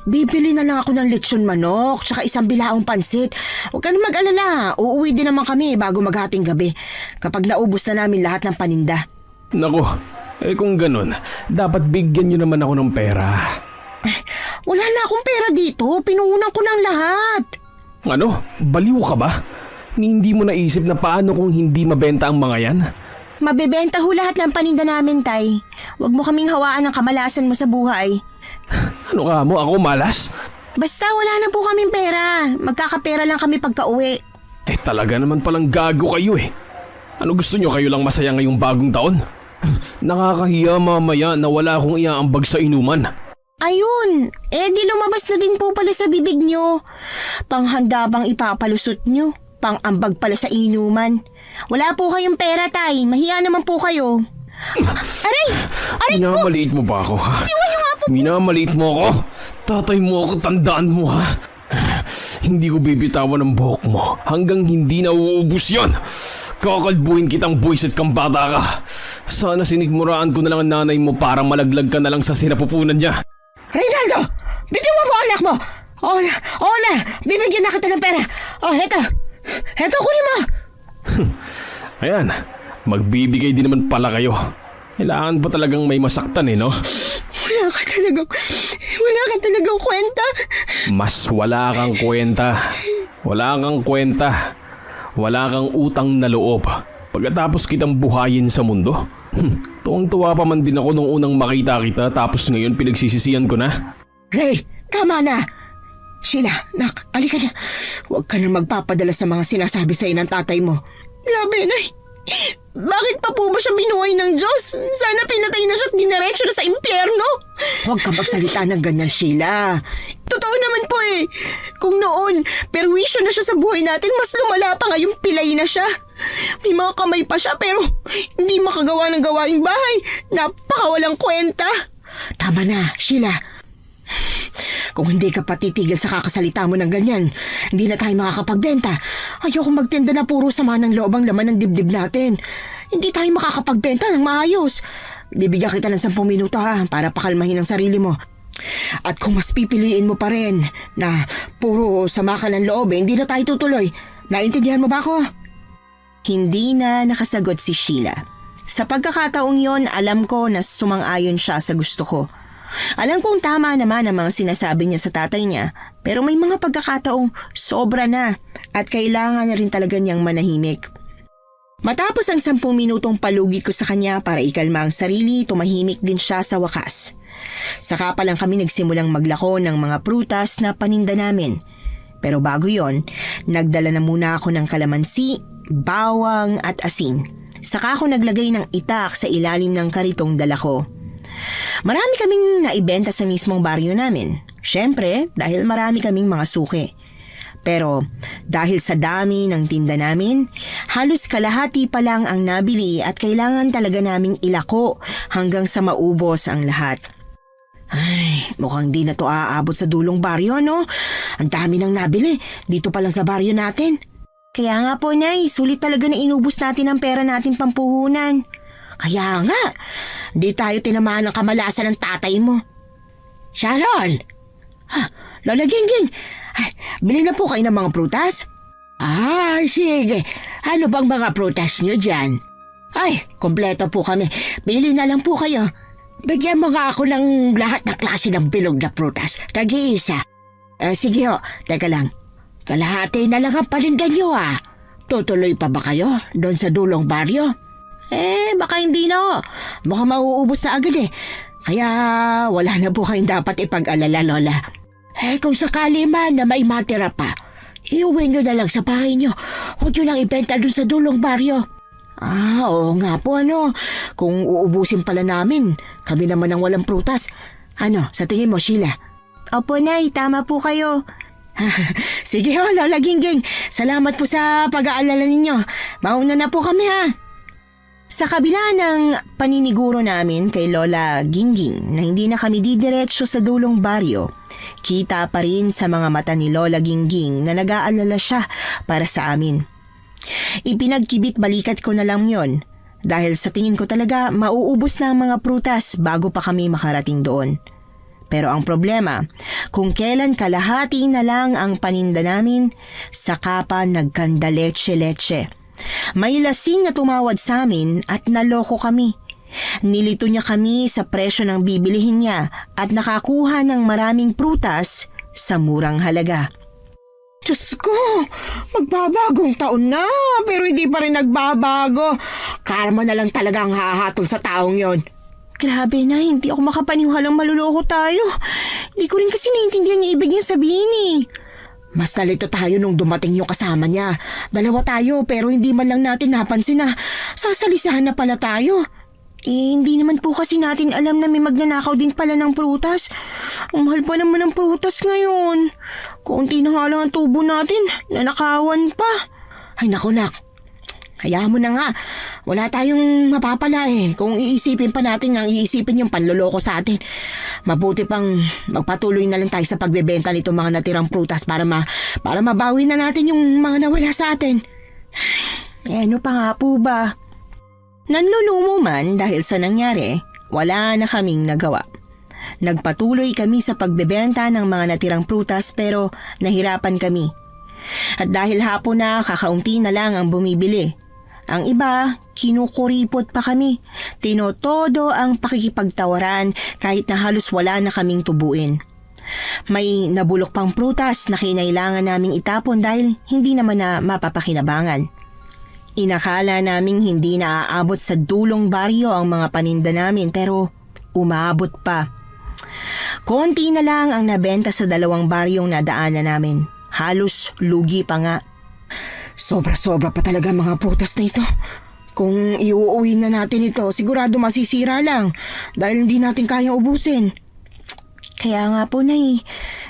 Bibili na lang ako ng lechon manok tsaka isang bilaong pansit. Huwag ka na mag-alala. Uuwi din naman kami bago maghating gabi kapag naubos na namin lahat ng paninda. Naku, kung ganun, dapat bigyan niyo naman ako ng pera. Wala na akong pera dito. Pinuunan ko ng lahat. Ano? Baliw ka ba? Hindi mo naisip na paano kung hindi mabenta ang mga yan? Mabebenta ho lahat ng paninda namin, Tay. Huwag mo kaming hawaan ng kamalasan mo sa buhay. Ano ka mo? Ako malas? Basta wala na po kaming pera. Magkakapera lang kami pagka-uwi. Talaga naman palang gago kayo eh. Ano gusto nyo, kayo lang masaya ngayong bagong taon? Nakakahiya mamaya na wala akong iaambag sa inuman. Ayun, di lumabas na din po pala sa bibig nyo. Panghanda bang ipapalusot nyo? Pang-ambag pala sa inuman. Wala po kayong pera, Tay. Mahiya naman po kayo. Aray! Aray ko! Minamaliit mo ba ako, ha? Iwan nyo nga po! Minamaliit mo ako? Tatay mo ako, tandaan mo, ha? Hindi ko bibitawan ang buhok mo hanggang hindi na uubos yan. Kakalbuhin kitang buwisit kang bata ka. Sana sinigmuraan ko na lang ang nanay mo para malaglag ka na lang sa sinapupunan niya. Reynaldo! Bigyan mo anak mo! Oo na! Bibigyan na kita ng pera! Heto! Heto, kunin mo! Ayan, magbibigay din naman pala kayo. Kailangan pa talagang may masaktan no? Wala ka talagang kwenta. Mas wala kang kwenta. Wala kang kwenta. Wala kang utang na loob. Pagkatapos kitang buhayin sa mundo. Tuwang-tuwa pa man din ako nung unang makita kita tapos ngayon pinagsisisihan ko na. Ray, tama na. Sheila, nak, alika na. Huwag ka na magpapadala sa mga sinasabi sa'yo ng tatay mo. Grabe, Nay. Bakit pa po ba siya binuhay ng Diyos? Sana pinatay na siya at diniretso na sa impyerno. Huwag ka magsalita ng ganyan, Sheila. Totoo naman po eh. Kung noon, perwisyo na siya sa buhay natin, mas lumala pa ngayong pilay na siya. May mga kamay pa siya pero hindi makagawa ng gawaing bahay. Napakawalang kwenta. Tama na, Sheila. Kung hindi ka patitigil sa kakasalita mo ng ganyan, hindi na tayo makakapagbenta. Ayoko magtinda na puro sama ng loob ang laman ng dibdib natin. Hindi tayo makakapagbenta ng maayos. Bibigyan kita ng 10 minuto para pakalmahin ang sarili mo. At kung mas pipiliin mo pa rin na puro sama ka ng loob, hindi na tayo tutuloy. Naintindihan mo ba ako? Hindi na nakasagot si Sheila. Sa pagkakataong yon, alam ko na sumang-ayon siya sa gusto ko. Alam kong tama naman ang mga sinasabi niya sa tatay niya, pero may mga pagkakataong sobra na at kailangan na rin talaga niyang manahimik. Matapos ang 10 minutong palugit ko sa kanya para ikalma ang sarili, tumahimik din siya sa wakas. Saka pa lang kami nagsimulang maglako ng mga prutas na paninda namin. Pero bago yon, nagdala na muna ako ng kalamansi, bawang at asin. Saka ako naglagay ng itak sa ilalim ng karitong dala ko. Marami kaming naibenta sa mismong baryo namin. Siyempre, dahil marami kaming mga suki. Pero dahil sa dami ng tinda namin, halos kalahati pa lang ang nabili at kailangan talaga naming ilako hanggang sa maubos ang lahat. Ay, mukhang di na to aabot sa dulong baryo, no? Ang dami nang nabili, dito pa lang sa baryo natin. Kaya nga po, Nay, sulit talaga na inubos natin ang pera natin pampuhunan. Kaya nga, di tayo tinamaan ng kamalasan ng tatay mo. Sharon! Lola Gingging, bili na po kayo ng mga prutas? Sige. Ano bang mga prutas niyo dyan? Ay, kompleto po kami. Bili na lang po kayo. Bigyan mo nga ako ng lahat ng klase ng bilog na prutas. Tag-iisa. Sige ho, teka lang. Kalahati na lang ang paninda niyo Tutuloy pa ba kayo doon sa dulong baryo? Baka hindi na. Baka mauubos na agad eh. Kaya wala na po kayong dapat ipag-alala, Lola. Kung sakali man na may matira pa, iuwi nyo na lang sa bahay nyo. Huwag nyo lang ibenta dun sa dulong baryo. Oo nga po Kung uubusin pala namin, kami naman ang walang prutas. Sa tingin mo, Sheila? Opo, Nay. Tama po kayo. Sige Lola Gingging. Salamat po sa pag-aalala ninyo. Mauna na po kami Sa kabila ng paniniguro namin kay Lola Gingging na hindi na kami didiretso sa dulong baryo, kita pa rin sa mga mata ni Lola Gingging na nag-aalala siya para sa amin. Ipinagkibit balikat ko na lang yon dahil sa tingin ko talaga mauubos na ang mga prutas bago pa kami makarating doon. Pero ang problema, kung kailan kalahati na lang ang paninda namin, saka pa nagkanda leche-leche. May lasing na tumawad sa amin at naloko kami. Nilito niya kami sa presyo ng bibilihin niya at nakakuha ng maraming prutas sa murang halaga. Diyos ko, magbabagong taon na pero hindi pa rin nagbabago. Karma na lang talaga ang hahatol sa taong yon. Grabe na, hindi ako makapaniwalang maluloko tayo. Hindi ko rin kasi naintindihan yung ibig niya sabihin Mas nalito tayo nung dumating yung kasama niya. Dalawa tayo pero hindi man lang natin napansin na sasalisahan na pala tayo. Hindi naman po kasi natin alam na may magnanakaw din pala ng prutas. Ang mahal pa naman ng prutas ngayon. Konti na nga lang ang tubo natin, nanakawan pa. Ay naku nak, hayaan mo na nga. Wala tayong mapapala kung iisipin pa natin ang iisipin yung panloloko sa atin. Mabuti pang magpatuloy na lang tayo sa pagbebenta nitong mga natirang prutas para mabawi na natin yung mga nawala sa atin. Ano pa nga po ba? Nanlulumo man dahil sa nangyari, wala na kaming nagawa. Nagpatuloy kami sa pagbebenta ng mga natirang prutas pero nahirapan kami. At dahil hapon na kakaunti na lang ang bumibili. Ang iba, kinukuripot pa kami. Tinotodo ang pakikipagtawaran kahit na halos wala na kaming tubuin. May nabulok pang prutas na kinailangan naming itapon dahil hindi naman na mapapakinabangan. Inakala naming hindi na aabot sa dulong baryo ang mga paninda namin pero umabot pa. Konti na lang ang nabenta sa dalawang baryong nadaanan namin. Halos lugi pa nga. Sobra-sobra pa talaga mga prutas na ito. Kung iuuwi na natin ito, sigurado masisira lang dahil hindi natin kayang ubusin. Kaya nga po, Nay,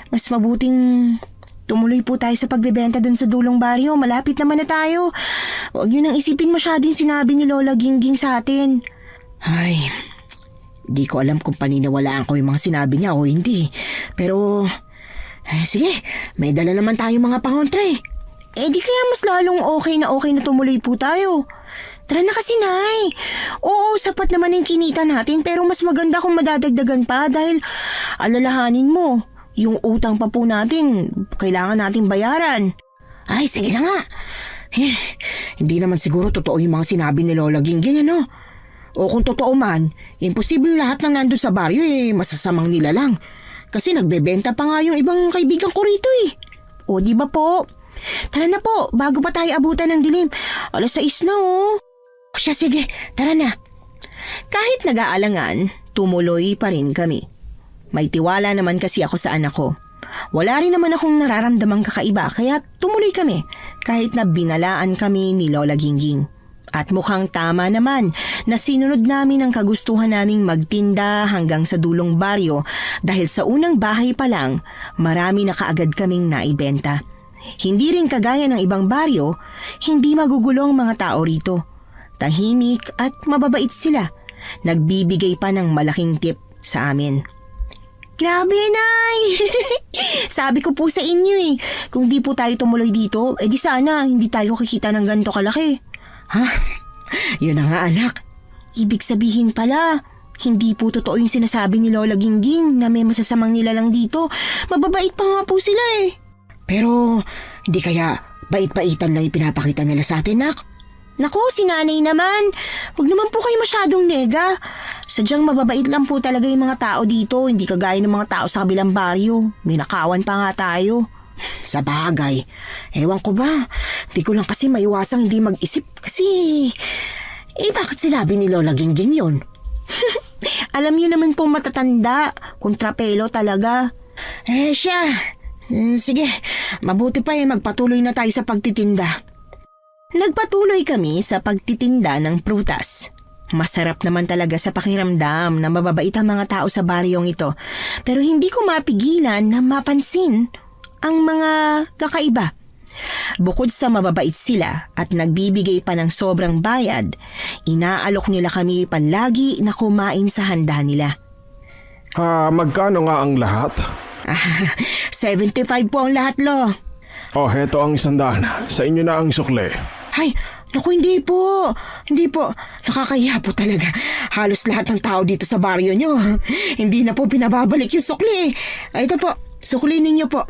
mas mabuting tumuloy po tayo sa pagbebenta dun sa dulong baryo. Malapit naman na tayo. Huwag niyo nang isipin masyado yung sinabi ni Lola Gingging sa atin. Ay, di ko alam kung paniniwalaan ko yung mga sinabi niya o hindi. Pero, sige, may dala naman tayong mga pangontra Di kaya mas lalong okay na tumuloy po tayo. Tara na kasi, Nay. Oo, sapat naman yung kinita natin pero mas maganda kung madadagdagan pa dahil alalahanin mo, yung utang pa po natin, kailangan natin bayaran. Ay, sige na nga. Hindi naman siguro totoo yung mga sinabi ni Lola Gingging, O kung totoo man, imposible lahat ng nandun sa baryo masasamang nila lang. Kasi nagbebenta pa nga yung ibang kaibigan ko rito O di ba po? Tara na po, bago pa tayo abutan ng dilim. 6:00 na Siya, sige, tara na. Kahit nag-aalangan, tumuloy pa rin kami. May tiwala naman kasi ako sa anak ko. Wala rin naman akong nararamdamang kakaiba kaya tumuloy kami kahit na binalaan kami ni Lola Gingging. At mukhang tama naman na sinunod namin ang kagustuhan naming magtinda hanggang sa dulong baryo dahil sa unang bahay pa lang marami na kaagad kaming naibenta. Hindi rin kagaya ng ibang baryo, hindi magugulo ang mga tao rito. Tahimik at mababait sila. Nagbibigay pa ng malaking tip sa amin. Grabe, Nay! Sabi ko po sa inyo kung di po tayo tumuloy dito, di sana hindi tayo kikita ng ganito kalaki. Ha? Yun na nga, anak. Ibig sabihin pala, hindi po totoo yung sinasabi ni Lola Gingging na may masasamang nilalang dito. Mababait pa nga po sila Pero, hindi kaya bait-baitan lang yung pinapakita nila sa atin, nak? Naku, si Nanay naman. Huwag naman po kayo masyadong nega. Sadyang mababait lang po talaga yung mga tao dito. Hindi kagaya ng mga tao sa kabilang baryo. May nakawan pa nga tayo. Sa bagay. Ewan ko ba. Di ko lang kasi maiwasang hindi mag-isip. Kasi, bakit sinabi ni Lola Gingging yun? Alam niyo naman po matatanda, kontrapelo talaga. Siya. Sige, mabuti pa magpatuloy na tayo sa pagtitinda. Nagpatuloy kami sa pagtitinda ng prutas. Masarap naman talaga sa pakiramdam na mababait ang mga tao sa baryong ito. Pero hindi ko mapigilan na mapansin ang mga kakaiba. Bukod sa mababait sila at nagbibigay pa ng sobrang bayad, inaalok nila kami palagi na kumain sa handa nila. Magkano nga ang lahat? 75 po ang lahat, Lo. Oh, heto ang 100. Sa inyo na ang sukle. Ay, naku, hindi po. Hindi po. Nakakahiya po talaga. Halos lahat ng tao dito sa baryo nyo. Hindi na po pinababalik yung sukli. Ito po, sukli ninyo po.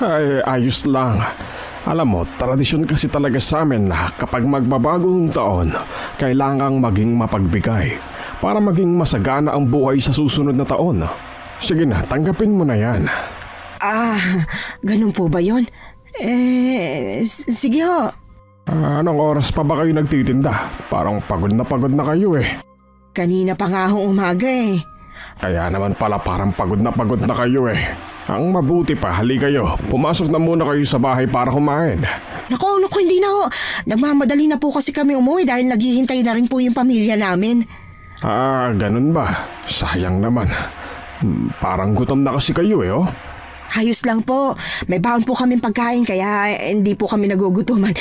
Ay, ayos lang. Alam mo, tradisyon kasi talaga sa amin na kapag magbabagong taon, kailangang maging mapagbigay para maging masagana ang buhay sa susunod na taon. Sige na, tanggapin mo na yan. Ganun po ba yun? Sige ho. Anong oras pa ba kayo nagtitinda? Parang pagod na kayo eh. Kanina pa nga hong umaga eh. Kaya naman pala parang pagod na kayo eh. Ang mabuti pa, hali kayo. Pumasok na muna kayo sa bahay para kumain. Naku, hindi na ho. Nagmamadali na po kasi kami umuwi dahil naghihintay na rin po yung pamilya namin. Ganun ba? Sayang naman. Parang gutom na kasi kayo eh, oh. Ayos lang po. May baon po kaming pagkain kaya hindi po kami nagugutuman.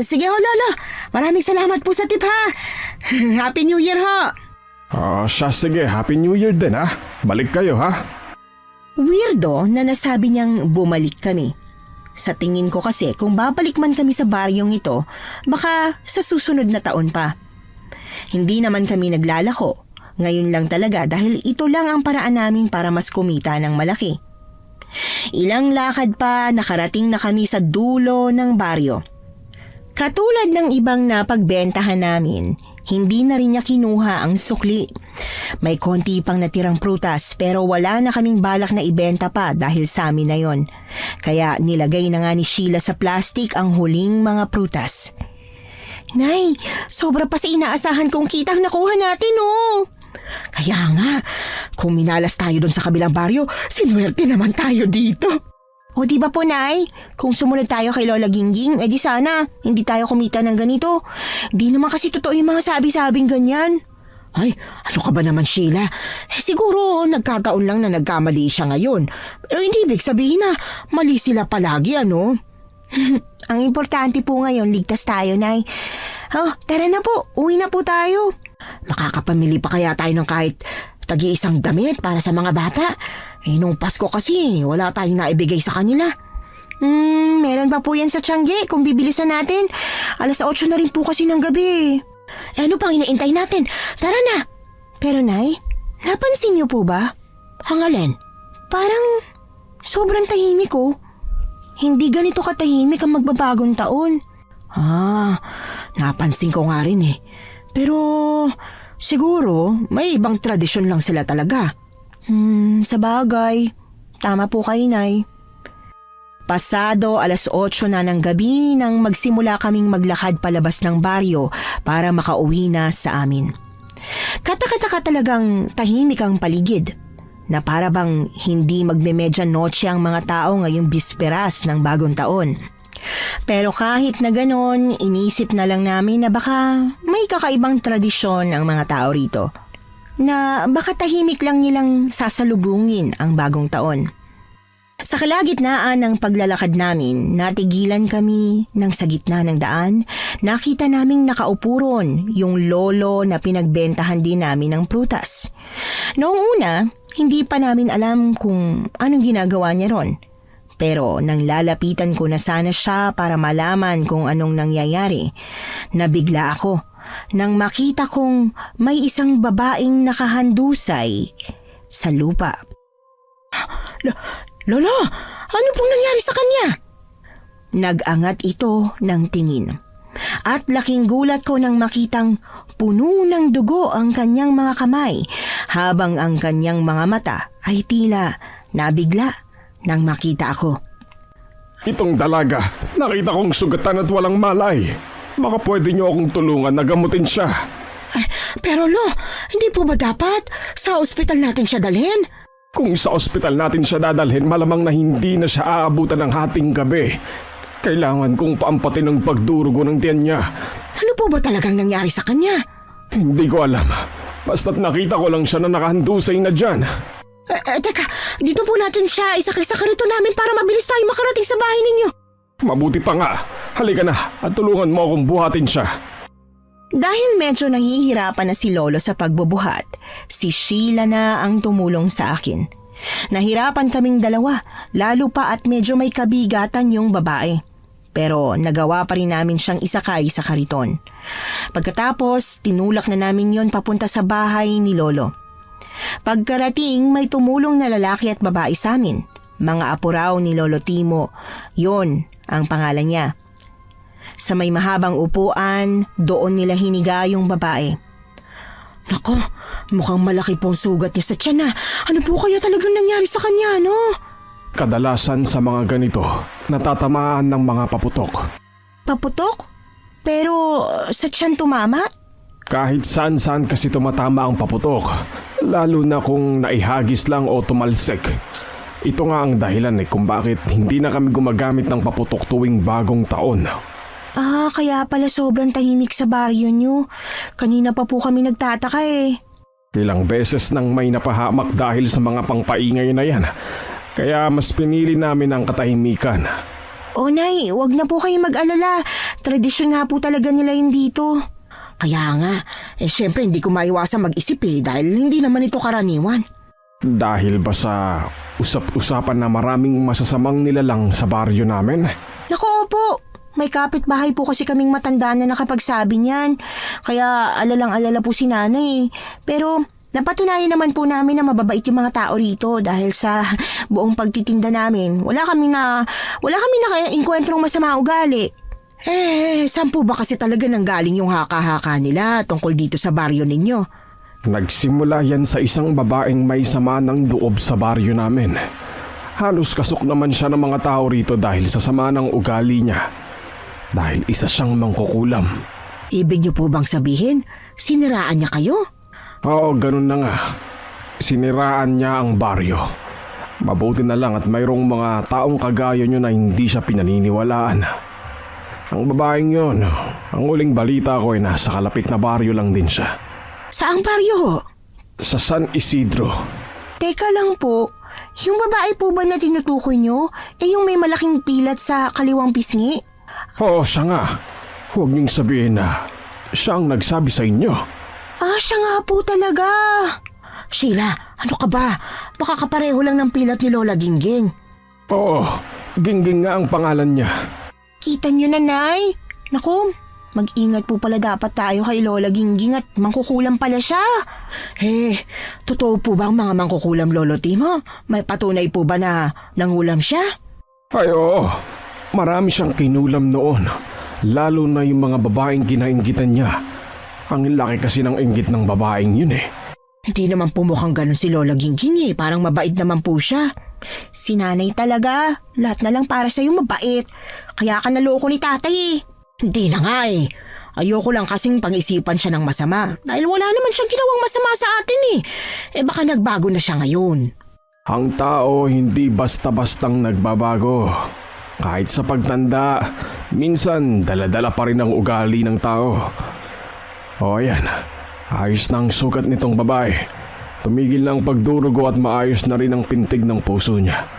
Sige ho, Lolo. Maraming salamat po sa tip ha. Happy New Year ho. Sige. Happy New Year din ha. Balik kayo ha. Weirdo na nasabi niyang bumalik kami. Sa tingin ko kasi kung babalik man kami sa baryong ito, baka sa susunod na taon pa. Hindi naman kami naglalako. Ngayon lang talaga dahil ito lang ang paraan namin para mas kumita ng malaki. Ilang lakad pa nakarating na kami sa dulo ng baryo. Katulad ng ibang napagbentahan namin, hindi na rin niya kinuha ang sukli. May konti pang natirang prutas pero wala na kaming balak na ibenta pa dahil sa amin na yon. Kaya nilagay na nga ni Sheila sa plastic ang huling mga prutas. Nay, sobra pa sa inaasahan kong kitang nakuha natin oh. Kaya nga, kung minalas tayo doon sa kabilang baryo, sinuwerte naman tayo dito. O di ba po, Nay? Kung sumunod tayo kay Lola Gingging, edi sana hindi tayo kumita ng ganito. Di naman kasi totoo yung mga sabi-sabing ganyan. Ay, ano ka ba naman, Sheila? Siguro nagkataon lang na nagkamali siya ngayon. Pero hindi ibig sabihin na mali sila palagi, ano? Ang importante po ngayon, ligtas tayo, Nay. Tara na po, uwi na po tayo. Makakapamili pa kaya tayo ng kahit tagi-isang damit para sa mga bata? Nung Pasko kasi, wala tayong naibigay sa kanila. Meron pa po yan sa Tiangge kung bibilisan natin. 8:00 na rin po kasi ng gabi. Ano pang inaintay natin? Tara na! Pero Nay, napansin niyo po ba? Ang alin? Parang sobrang tahimik ko. Hindi ganito katahimik ang magbabagong taon. Napansin ko nga rin eh. Pero siguro may ibang tradisyon lang sila talaga. Sa bagay. Tama po kayo, Nay. Pasado 8:00 na ng gabi nang magsimula kaming maglakad palabas ng baryo para makauwi na sa amin. Katakataka talagang tahimik ang paligid na para bang hindi magme-medya noche ang mga tao ngayong bisperas ng bagong taon. Pero kahit na ganon, inisip na lang namin na baka may kakaibang tradisyon ang mga tao rito. Na baka tahimik lang nilang sasalubungin ang bagong taon. Sa kalagitnaan ng paglalakad namin, natigilan kami nang sa gitna ng daan, nakita naming nakaupuron yung lolo na pinagbentahan din namin ng prutas. Noong una, hindi pa namin alam kung anong ginagawa niya ron. Pero nang lalapitan ko na sana siya para malaman kung anong nangyayari, nabigla ako nang makita kong may isang babaeng nakahandusay sa lupa. Lolo, ano pong nangyari sa kanya? Nag-angat ito ng tingin. At laking gulat ko nang makitang puno ng dugo ang kanyang mga kamay habang ang kanyang mga mata ay tila nabigla nang makita ako. Itong dalaga, nakita kong sugatan at walang malay. Baka pwede niyo akong tulungan na gamutin siya. Pero Lo, hindi po ba dapat sa ospital natin siya dalhin? Kung sa ospital natin siya dadalhin, malamang na hindi na siya aabutan ng hating gabi. Kailangan kong paampatin ang pagdurugo ng tiyan niya. Ano po ba talagang nangyari sa kanya? Hindi ko alam. Basta't nakita ko lang siya na nakahandusay na dyan. Teka, dito po natin siya isakay sa karito namin para mabilis tayo makarating sa bahay ninyo. Mabuti pa nga. Halika na at tulungan mo akong buhatin siya. Dahil medyo nahihirapan na si Lolo sa pagbubuhat, si Sheila na ang tumulong sa akin. Nahirapan kaming dalawa, lalo pa at medyo may kabigatan yung babae. Pero nagawa pa rin namin siyang isakay sa kariton. Pagkatapos, tinulak na namin yon papunta sa bahay ni Lolo. Pagkarating, may tumulong na lalaki at babae sa amin. Mga apo raw ni Lolo Timo, yon ang pangalan niya. Sa may mahabang upuan, doon nila hiniga yung babae. Nako, mukhang malaki pong sugat niya sa tiyan na. Ano po kaya talagang nangyari sa kanya, no? Kadalasan sa mga ganito, natatamaan ng mga paputok. Paputok? Pero sa tiyan tumama? Kahit saan-saan kasi tumatama ang paputok, lalo na kung naihagis lang o tumalsik. Ito nga ang dahilan kung bakit hindi na kami gumagamit ng paputok tuwing bagong taon. Kaya pala sobrang tahimik sa baryo nyo. Kanina pa po kami nagtataka eh. Ilang beses nang may napahamak dahil sa mga pangpaingay na yan. Kaya mas pinili namin ang katahimikan. O Nay, wag na po kayo mag-alala. Tradisyon nga po talaga nila yun dito. Kaya nga, syempre hindi ko maiwasang mag-isip dahil hindi naman ito karaniwan. Dahil ba sa usap-usapan na maraming masasamang nilalang sa baryo namin? Naku, opo. May kapitbahay po kasi kaming matanda na nakapagsabi niyan. Kaya alalang-alala po si nanay. Pero napatunayan naman po namin na mababait yung mga tao rito dahil sa buong pagtitinda namin. Wala kami na-inkwentrong masama ugali. Saan po ba kasi talaga nanggaling yung haka-haka nila tungkol dito sa baryo ninyo? Nagsimula yan sa isang babaeng may sama ng loob sa baryo namin. Halos kasok naman siya ng mga tao rito dahil sa sama ng ugali niya. Dahil isa siyang mangkukulam. Ibig niyo po bang sabihin, siniraan niya kayo? Oo, ganun na nga. Siniraan niya ang baryo. Mabuti na lang at mayroong mga taong kagaya niyo na hindi siya pinaniniwalaan. Ang babaeng yon, ang uling balita ko ay nasa kalapit na baryo lang din siya. Saang baryo ho? Sa San Isidro. Teka lang po, yung babae po ba na tinutukoy nyo, yung may malaking pilat sa kaliwang pisngi? Oo, siya nga. Huwag niyong sabihin na siya ang nagsabi sa inyo. Siya nga po talaga. Sheila, ano ka ba? Baka kapareho lang ng pilat ni Lola Gingging. Oo, Gingging nga ang pangalan niya. Kita nyo na, Nay. Naku, mag-ingat po pala dapat tayo kay Lola Gingging at mangkukulam pala siya. Totoo po ba ang mga mangkukulam, Lolo Timo? May patunay po ba na nangulam siya? Ay oo, marami siyang kinulam noon. Lalo na yung mga babaeng kinainggitan niya. Ang laki kasi ng inggit ng babaeng yun Hindi naman po mukhang ganun si Lola Gingging Parang mabait naman po siya. Si nanay talaga. Lahat na lang para sa'yo mabait. Kaya ka naloko ni tatay Hindi na nga Ayoko lang kasing pang-isipan siya ng masama. Dahil wala naman siyang ginawang masama sa atin baka nagbago na siya ngayon. Ang tao hindi basta-bastang nagbabago. Kahit sa pagtanda, minsan dala-dala pa rin ang ugali ng tao. O ayan, ayos na ang sugat nitong babae. Tumigil na ang pagdurugo at maayos na rin ang pintig ng puso niya.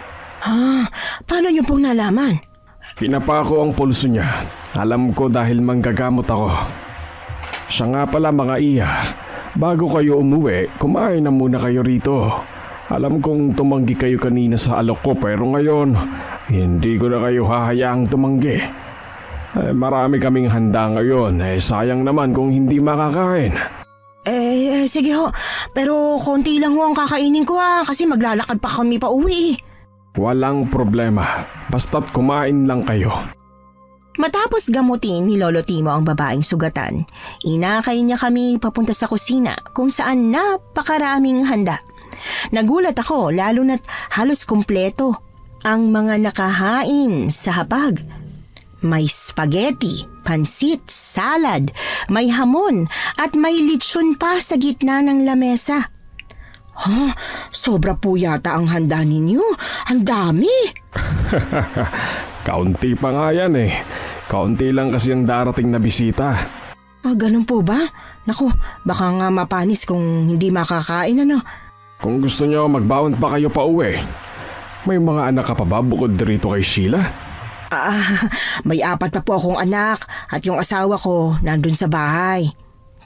Paano niyo pong nalaman? Kinapa ko ang pulso niya. Alam ko dahil manggagamot ako. Siya nga pala mga iya, bago kayo umuwi, kumain na muna kayo rito. Alam kong tumanggi kayo kanina sa alok ko pero ngayon, hindi ko na kayo hahayaang tumanggi. Marami kaming handa ngayon, sayang naman kung hindi makakain. Sige ho, pero konti lang ho ang kakainin ko kasi maglalakad pa kami pa uwi. Walang problema, basta't kumain lang kayo. Matapos gamutin ni Lolo Timo ang babaeng sugatan, inakay niya kami papunta sa kusina kung saan napakaraming handa. Nagulat ako lalo na't halos kumpleto ang mga nakahain sa hapag. May spaghetti, pansit, salad, may hamon at may lechon pa sa gitna ng lamesa. Sobra po yata ang handa ninyo. Ang dami. Kaunti pa nga yan eh. Kaunti lang kasi ang darating na bisita. Ganun po ba? Naku, baka nga mapanis kung hindi makakain ano. Kung gusto nyo, magbaon pa kayo pa uwi. May mga anak ka pa ba bukod dito kay Sheila? May 4 pa po akong anak at yung asawa ko nandun sa bahay.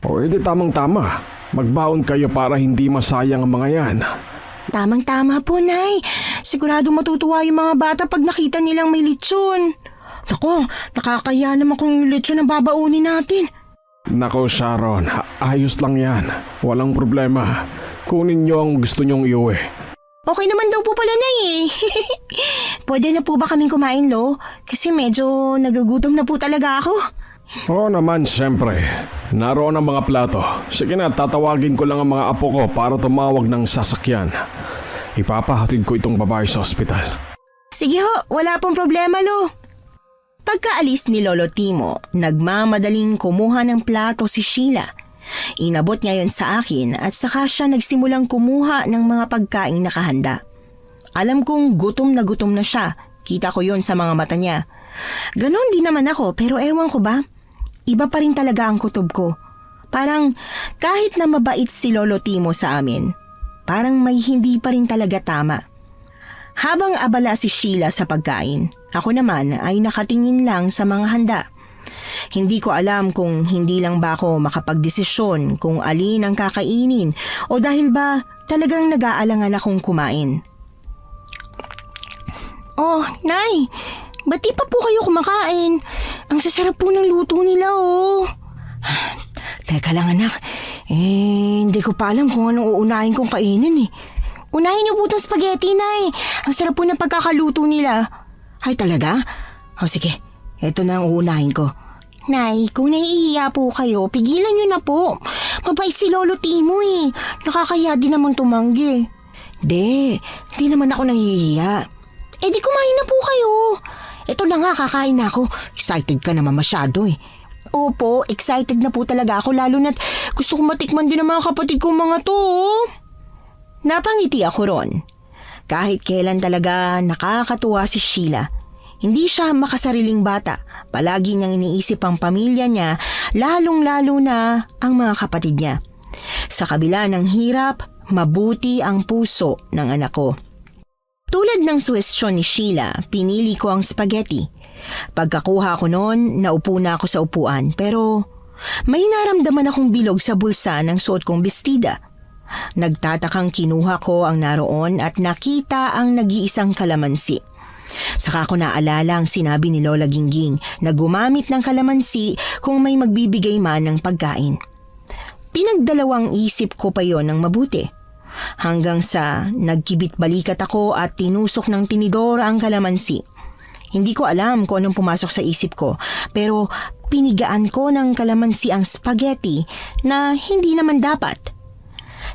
O edi tamang-tama. Magbaon kayo para hindi masayang ang mga yan. Tamang-tama po, Nay. Sigurado matutuwa yung mga bata pag nakita nilang may lechon. Naku, nakakaya naman kung yung lechon ang babaunin natin. Nako Sharon, ayos lang yan. Walang problema. Kunin nyo ang gusto nyong iuwi. Okay naman daw po pala, Nay eh. Pwede na po ba kaming kumain, Lo? Kasi medyo nagugutom na po talaga ako. Oo naman, siyempre. Naroon ang mga plato. Sige na, tatawagin ko lang ang mga apo ko para tumawag ng sasakyan. Ipapahatid ko itong babae sa ospital. Sige ho, wala pong problema, Lo. Pagkaalis ni Lolo Timo, nagmamadaling kumuha ng plato si Sheila. Inabot niya yon sa akin at saka siya nagsimulang kumuha ng mga pagkaing nakahanda. Alam kong gutom na siya. Kita ko yon sa mga mata niya. Ganon din naman ako pero ewan ko ba? Iba pa rin talaga ang kutob ko. Parang kahit na mabait si Lolo Timo sa amin, parang may hindi pa rin talaga tama. Habang abala si Sheila sa pagkain, ako naman ay nakatingin lang sa mga handa. Hindi ko alam kung hindi lang ba ako makapagdesisyon kung alin ang kakainin o dahil ba talagang nag-aalangan akong kumain. Oh, Nay, ba't di pa po kayo kumakain? Ang sasarap po ng luto nila, oh. Teka lang anak, hindi ko pa alam kung anong uunahin kong kainin eh. Unahin niyo po itong spaghetti, Nay. Ang sarap po ng pagkakaluto nila. Ay talaga? O sige, eto na ang uunahin ko. Nay, kung naiiya po kayo, pigilan niyo na po. Mabait si Lolo Timo eh. Nakakaya din naman tumanggi. Di naman ako nahihiya. Di kumain na po kayo. Ito na nga, kakain na ako. Excited ka naman masyado eh. Opo, excited na po talaga ako lalo na't gusto kong matikman din ng mga kapatid kong mga to. Napangiti ako ron. Kahit kailan talaga nakakatuwa si Sheila. Hindi siya makasariling bata. Palagi niyang iniisip ang pamilya niya, lalong-lalo na ang mga kapatid niya. Sa kabila ng hirap, mabuti ang puso ng anak ko. Tulad ng suwestyon ni Sheila, pinili ko ang spaghetti. Pagkakuha ko noon, naupo na ako sa upuan pero may naramdaman akong bilog sa bulsa ng suot kong bestida. Nagtatakang kinuha ko ang naroon at nakita ang nag-iisang kalamansi. Saka ko naalala ang sinabi ni Lola Gingging na gumamit ng kalamansi kung may magbibigay man ng pagkain. Pinagdalawang isip ko pa yon ng mabuti. Hanggang sa nagkibit balikat ako at tinusok ng tinidor ang kalamansi. Hindi ko alam kung anong pumasok sa isip ko pero pinigaan ko ng kalamansi ang spaghetti na hindi naman dapat.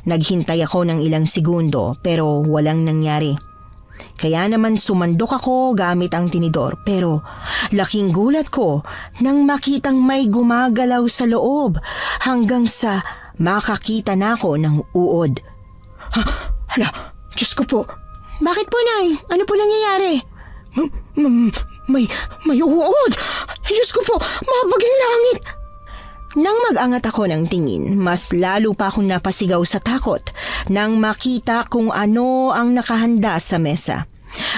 Naghintay ako ng ilang segundo pero walang nangyari. Kaya naman sumandok ako gamit ang tinidor pero laking gulat ko nang makitang may gumagalaw sa loob hanggang sa makakita na ako ng uod. Hala, Diyos ko po. Bakit po, Nay? Ano po nangyayari? May uod. Diyos ko po, mabaging langit. Nang mag-angat ako ng tingin, mas lalo pa akong napasigaw sa takot nang makita kung ano ang nakahanda sa mesa.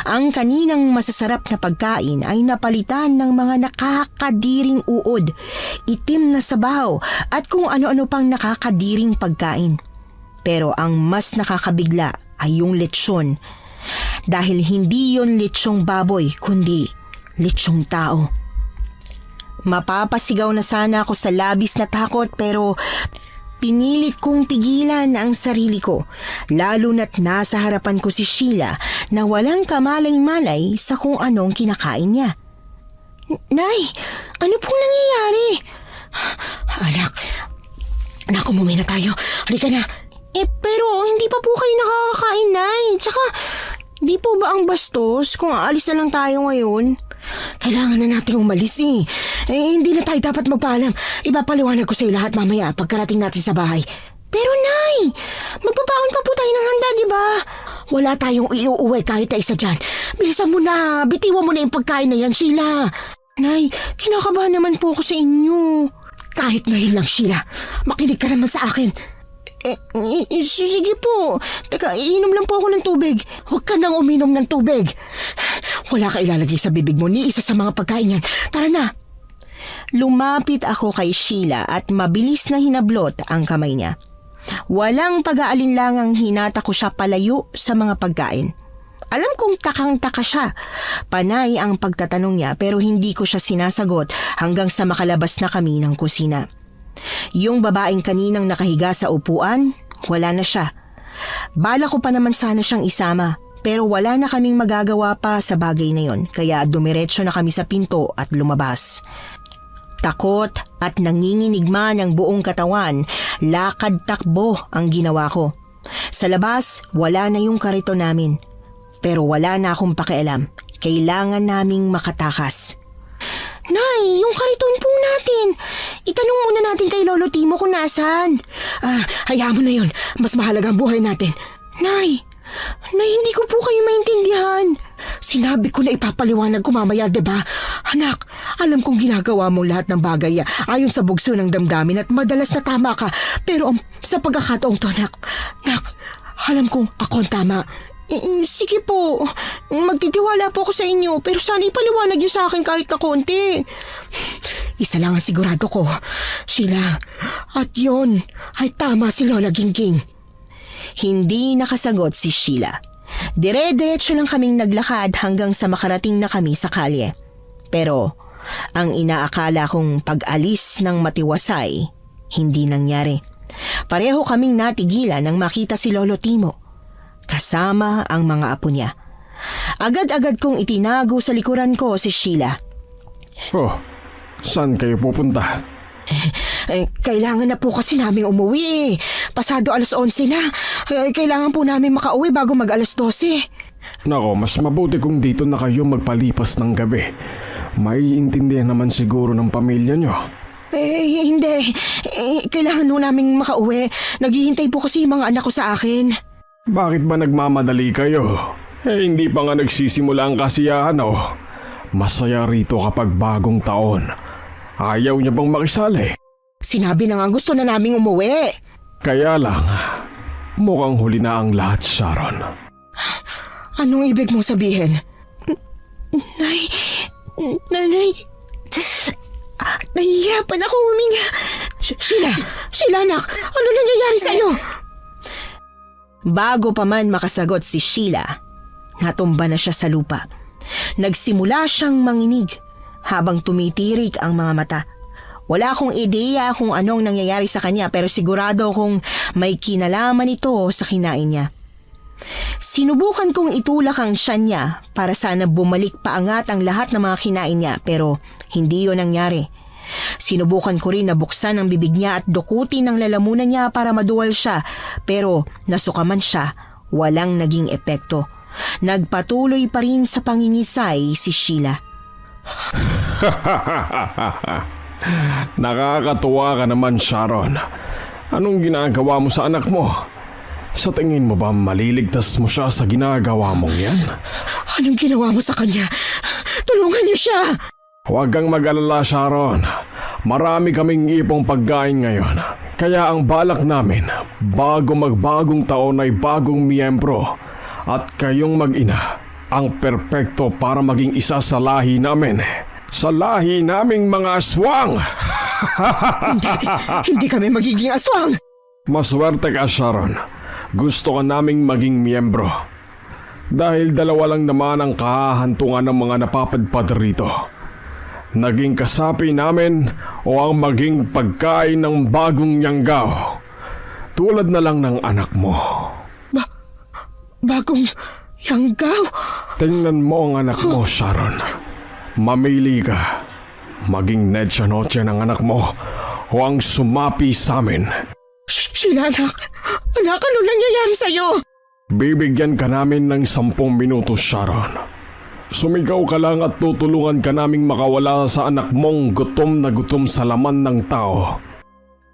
Ang kaninang masasarap na pagkain ay napalitan ng mga nakakadiring uod, itim na sabaw at kung ano-ano pang nakakadiring pagkain. Pero ang mas nakakabigla ay yung lechon. Dahil hindi yon lechong baboy kundi lechong tao. Mapapasigaw na sana ako sa labis na takot pero pinilit kong pigilan ang sarili ko, lalo na't nasa harapan ko si Sheila na walang kamalay-malay sa kung anong kinakain niya. Nay, ano pong nangyayari? Anak, umuwi na tayo. Halika na. Pero hindi pa po kayo nakakakain, Nay. Tsaka, Di po ba ang bastos kung aalis na lang tayo ngayon? Kailangan na nating umalis hindi na tayo dapat magpaalam. Ipapaliwanag ko sa iyo lahat mamaya pagkarating natin sa bahay. Pero Nay, magpapaon pa po tayo ng handa, di ba? Wala tayong iuuwi kahit na isa dyan. Bilisan mo na, bitiwan mo na yung pagkain na yan, Sheila. Nay, kinakabahan naman po ako sa inyo. Kahit ngayon lang, Sheila. Makinig ka naman sa akin. Sige po. Teka, iinom lang po ako ng tubig. Huwag ka nang uminom ng tubig. Wala ka ilalagay sa bibig mo ni isa sa mga pagkain yan. Tara na. Lumapit ako kay Sheila at mabilis na hinablot ang kamay niya. Walang pag-aalinlangang hinata ko siya palayo sa mga pagkain. Alam kong takang-taka siya. Panay ang pagtatanong niya pero hindi ko siya sinasagot hanggang sa makalabas na kami ng kusina. Yung babaeng kaninang nakahiga sa upuan, wala na siya. Bala ko pa naman sana siyang isama pero wala na kaming magagawa pa sa bagay na yon kaya dumiretso na kami sa pinto at lumabas. Takot at nanginginigma ng buong katawan, lakad-takbo ang ginawa ko. Sa labas, wala na yung karito namin. Pero wala na akong pakialam. Kailangan naming makatakas. Nay, yung kariton po natin. Itanong muna natin kay Lolo Timo kung nasaan. Hayaan mo na yun. Mas mahalaga ang buhay natin. Nay, hindi ko po kayo maintindihan. Sinabi ko na ipapaliwanag ko mamaya, diba? Anak, alam kong ginagawa mo lahat ng bagay ayon sa bugso ng damdamin at madalas na tama ka. Pero sa pagkakataong to, anak, alam kong ako ang tama. Sige po, magtitiwala po ako sa inyo pero sana ipaliwanag niyo sa akin kahit na konti. Isa lang ang sigurado ko, Sheila, at yun ay tama si Lola Gingging. Hindi nakasagot si Sheila. Dire-diretso lang kaming naglakad hanggang sa makarating na kami sa kalye. Pero ang inaakala kong pag-alis ng matiwasay, hindi nangyari. Pareho kaming natigilan nang makita si Lolo Timo, kasama ang mga apo niya. Agad-agad kong itinago sa likuran ko si Sheila. Oh, saan kayo pupunta? Kailangan na po kasi namin umuwi. Pasado 11:00 na. Kailangan po namin makauwi bago mag 12:00. Nako, mas mabuti kung dito na kayo magpalipas ng gabi. Maiintindihan naman siguro ng pamilya nyo. Hindi. Kailangan po namin makauwi. Naghihintay po kasi yung mga anak ko sa akin. Bakit ba nagmamadali kayo? Hindi pa nga nagsisimula ang kasiyahan Masaya rito kapag bagong taon. Ayaw niya bang makisali? Sinabi na nga gusto na naming umuwi. Kaya lang, mukhang huli na ang lahat, Sharon. Anong ibig mong sabihin? Nanay, nahihirapan ako huminga. Sheila anak, ano nangyayari sa'yo? Bago pa man makasagot si Sheila, natumba na siya sa lupa. Nagsimula siyang manginig habang tumitirik ang mga mata. Wala akong ideya kung anong nangyayari sa kanya pero sigurado kong may kinalaman ito sa kinain niya. Sinubukan kong itulak ang tiyan niya para sana bumalik paangat ang lahat ng mga kinain niya pero hindi yun nangyari. Sinubukan ko rin na buksan ang bibig niya at dukutin ang lalamunan niya para maduwal siya pero nasukaman siya, walang naging epekto. Nagpatuloy pa rin sa pangingisay si Sheila. Nakakatuwa ka naman, Sharon. Anong ginagawa mo sa anak mo? Sa tingin mo ba maliligtas mo siya sa ginagawa mong yan? Anong ginawa mo sa kanya? Tulungan niyo siya! Huwag kang mag-alala, Sharon. Marami kaming ipong pagkain ngayon. Kaya ang balak namin, bago magbagong taon ay bagong miyembro. At kayong mag-ina, ang perpekto para maging isa sa lahi namin. Sa lahi naming mga aswang! Hindi kami magiging aswang! Maswerte ka, Sharon. Gusto ka naming maging miyembro. Dahil dalawa lang naman ang kahahantungan ng mga napapadpad rito. Naging kasapi namin o ang maging pagkain ng bagong yanggaw. Tulad na lang ng anak mo. Bagong yanggaw? Tingnan mo ang anak mo, Sharon. Mamili ka. Maging Nedya Noche ng anak mo o ang sumapi sa amin. Sheila anak, ano nangyayari sa'yo? Bibigyan ka namin ng 10 minutos, Sharon. Sumigaw ka lang at tutulungan ka naming makawala sa anak mong gutom na gutom sa laman ng tao.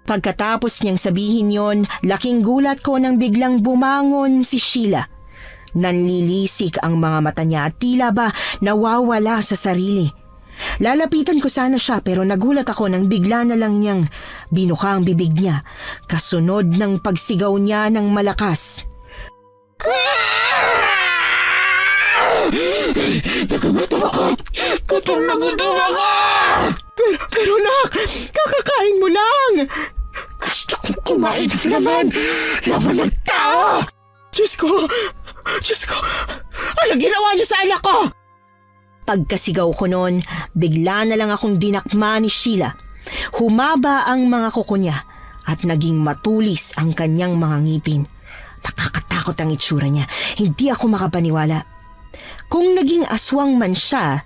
Pagkatapos niyang sabihin yon, laking gulat ko nang biglang bumangon si Sheila. Nanlilisik ang mga mata niya at tila ba nawawala sa sarili. Lalapitan ko sana siya pero nagulat ako nang bigla na lang niyang binuka ang bibig niya, kasunod ng pagsigaw niya ng malakas. Nagugutom ako! Gutom na gutom ako! Pero nak, kakakain mo lang! Gusto kong kumain ng laman! Laman ng tao! Diyos ko! Ano ginawa niyo sa anak ko? Pagkasigaw ko noon, bigla na lang akong dinakma ni Sheila. Humaba ang mga kuko niya at naging matulis ang kanyang mga ngipin. Nakakatakot ang itsura niya. Hindi ako makapaniwala. Kung naging aswang man siya,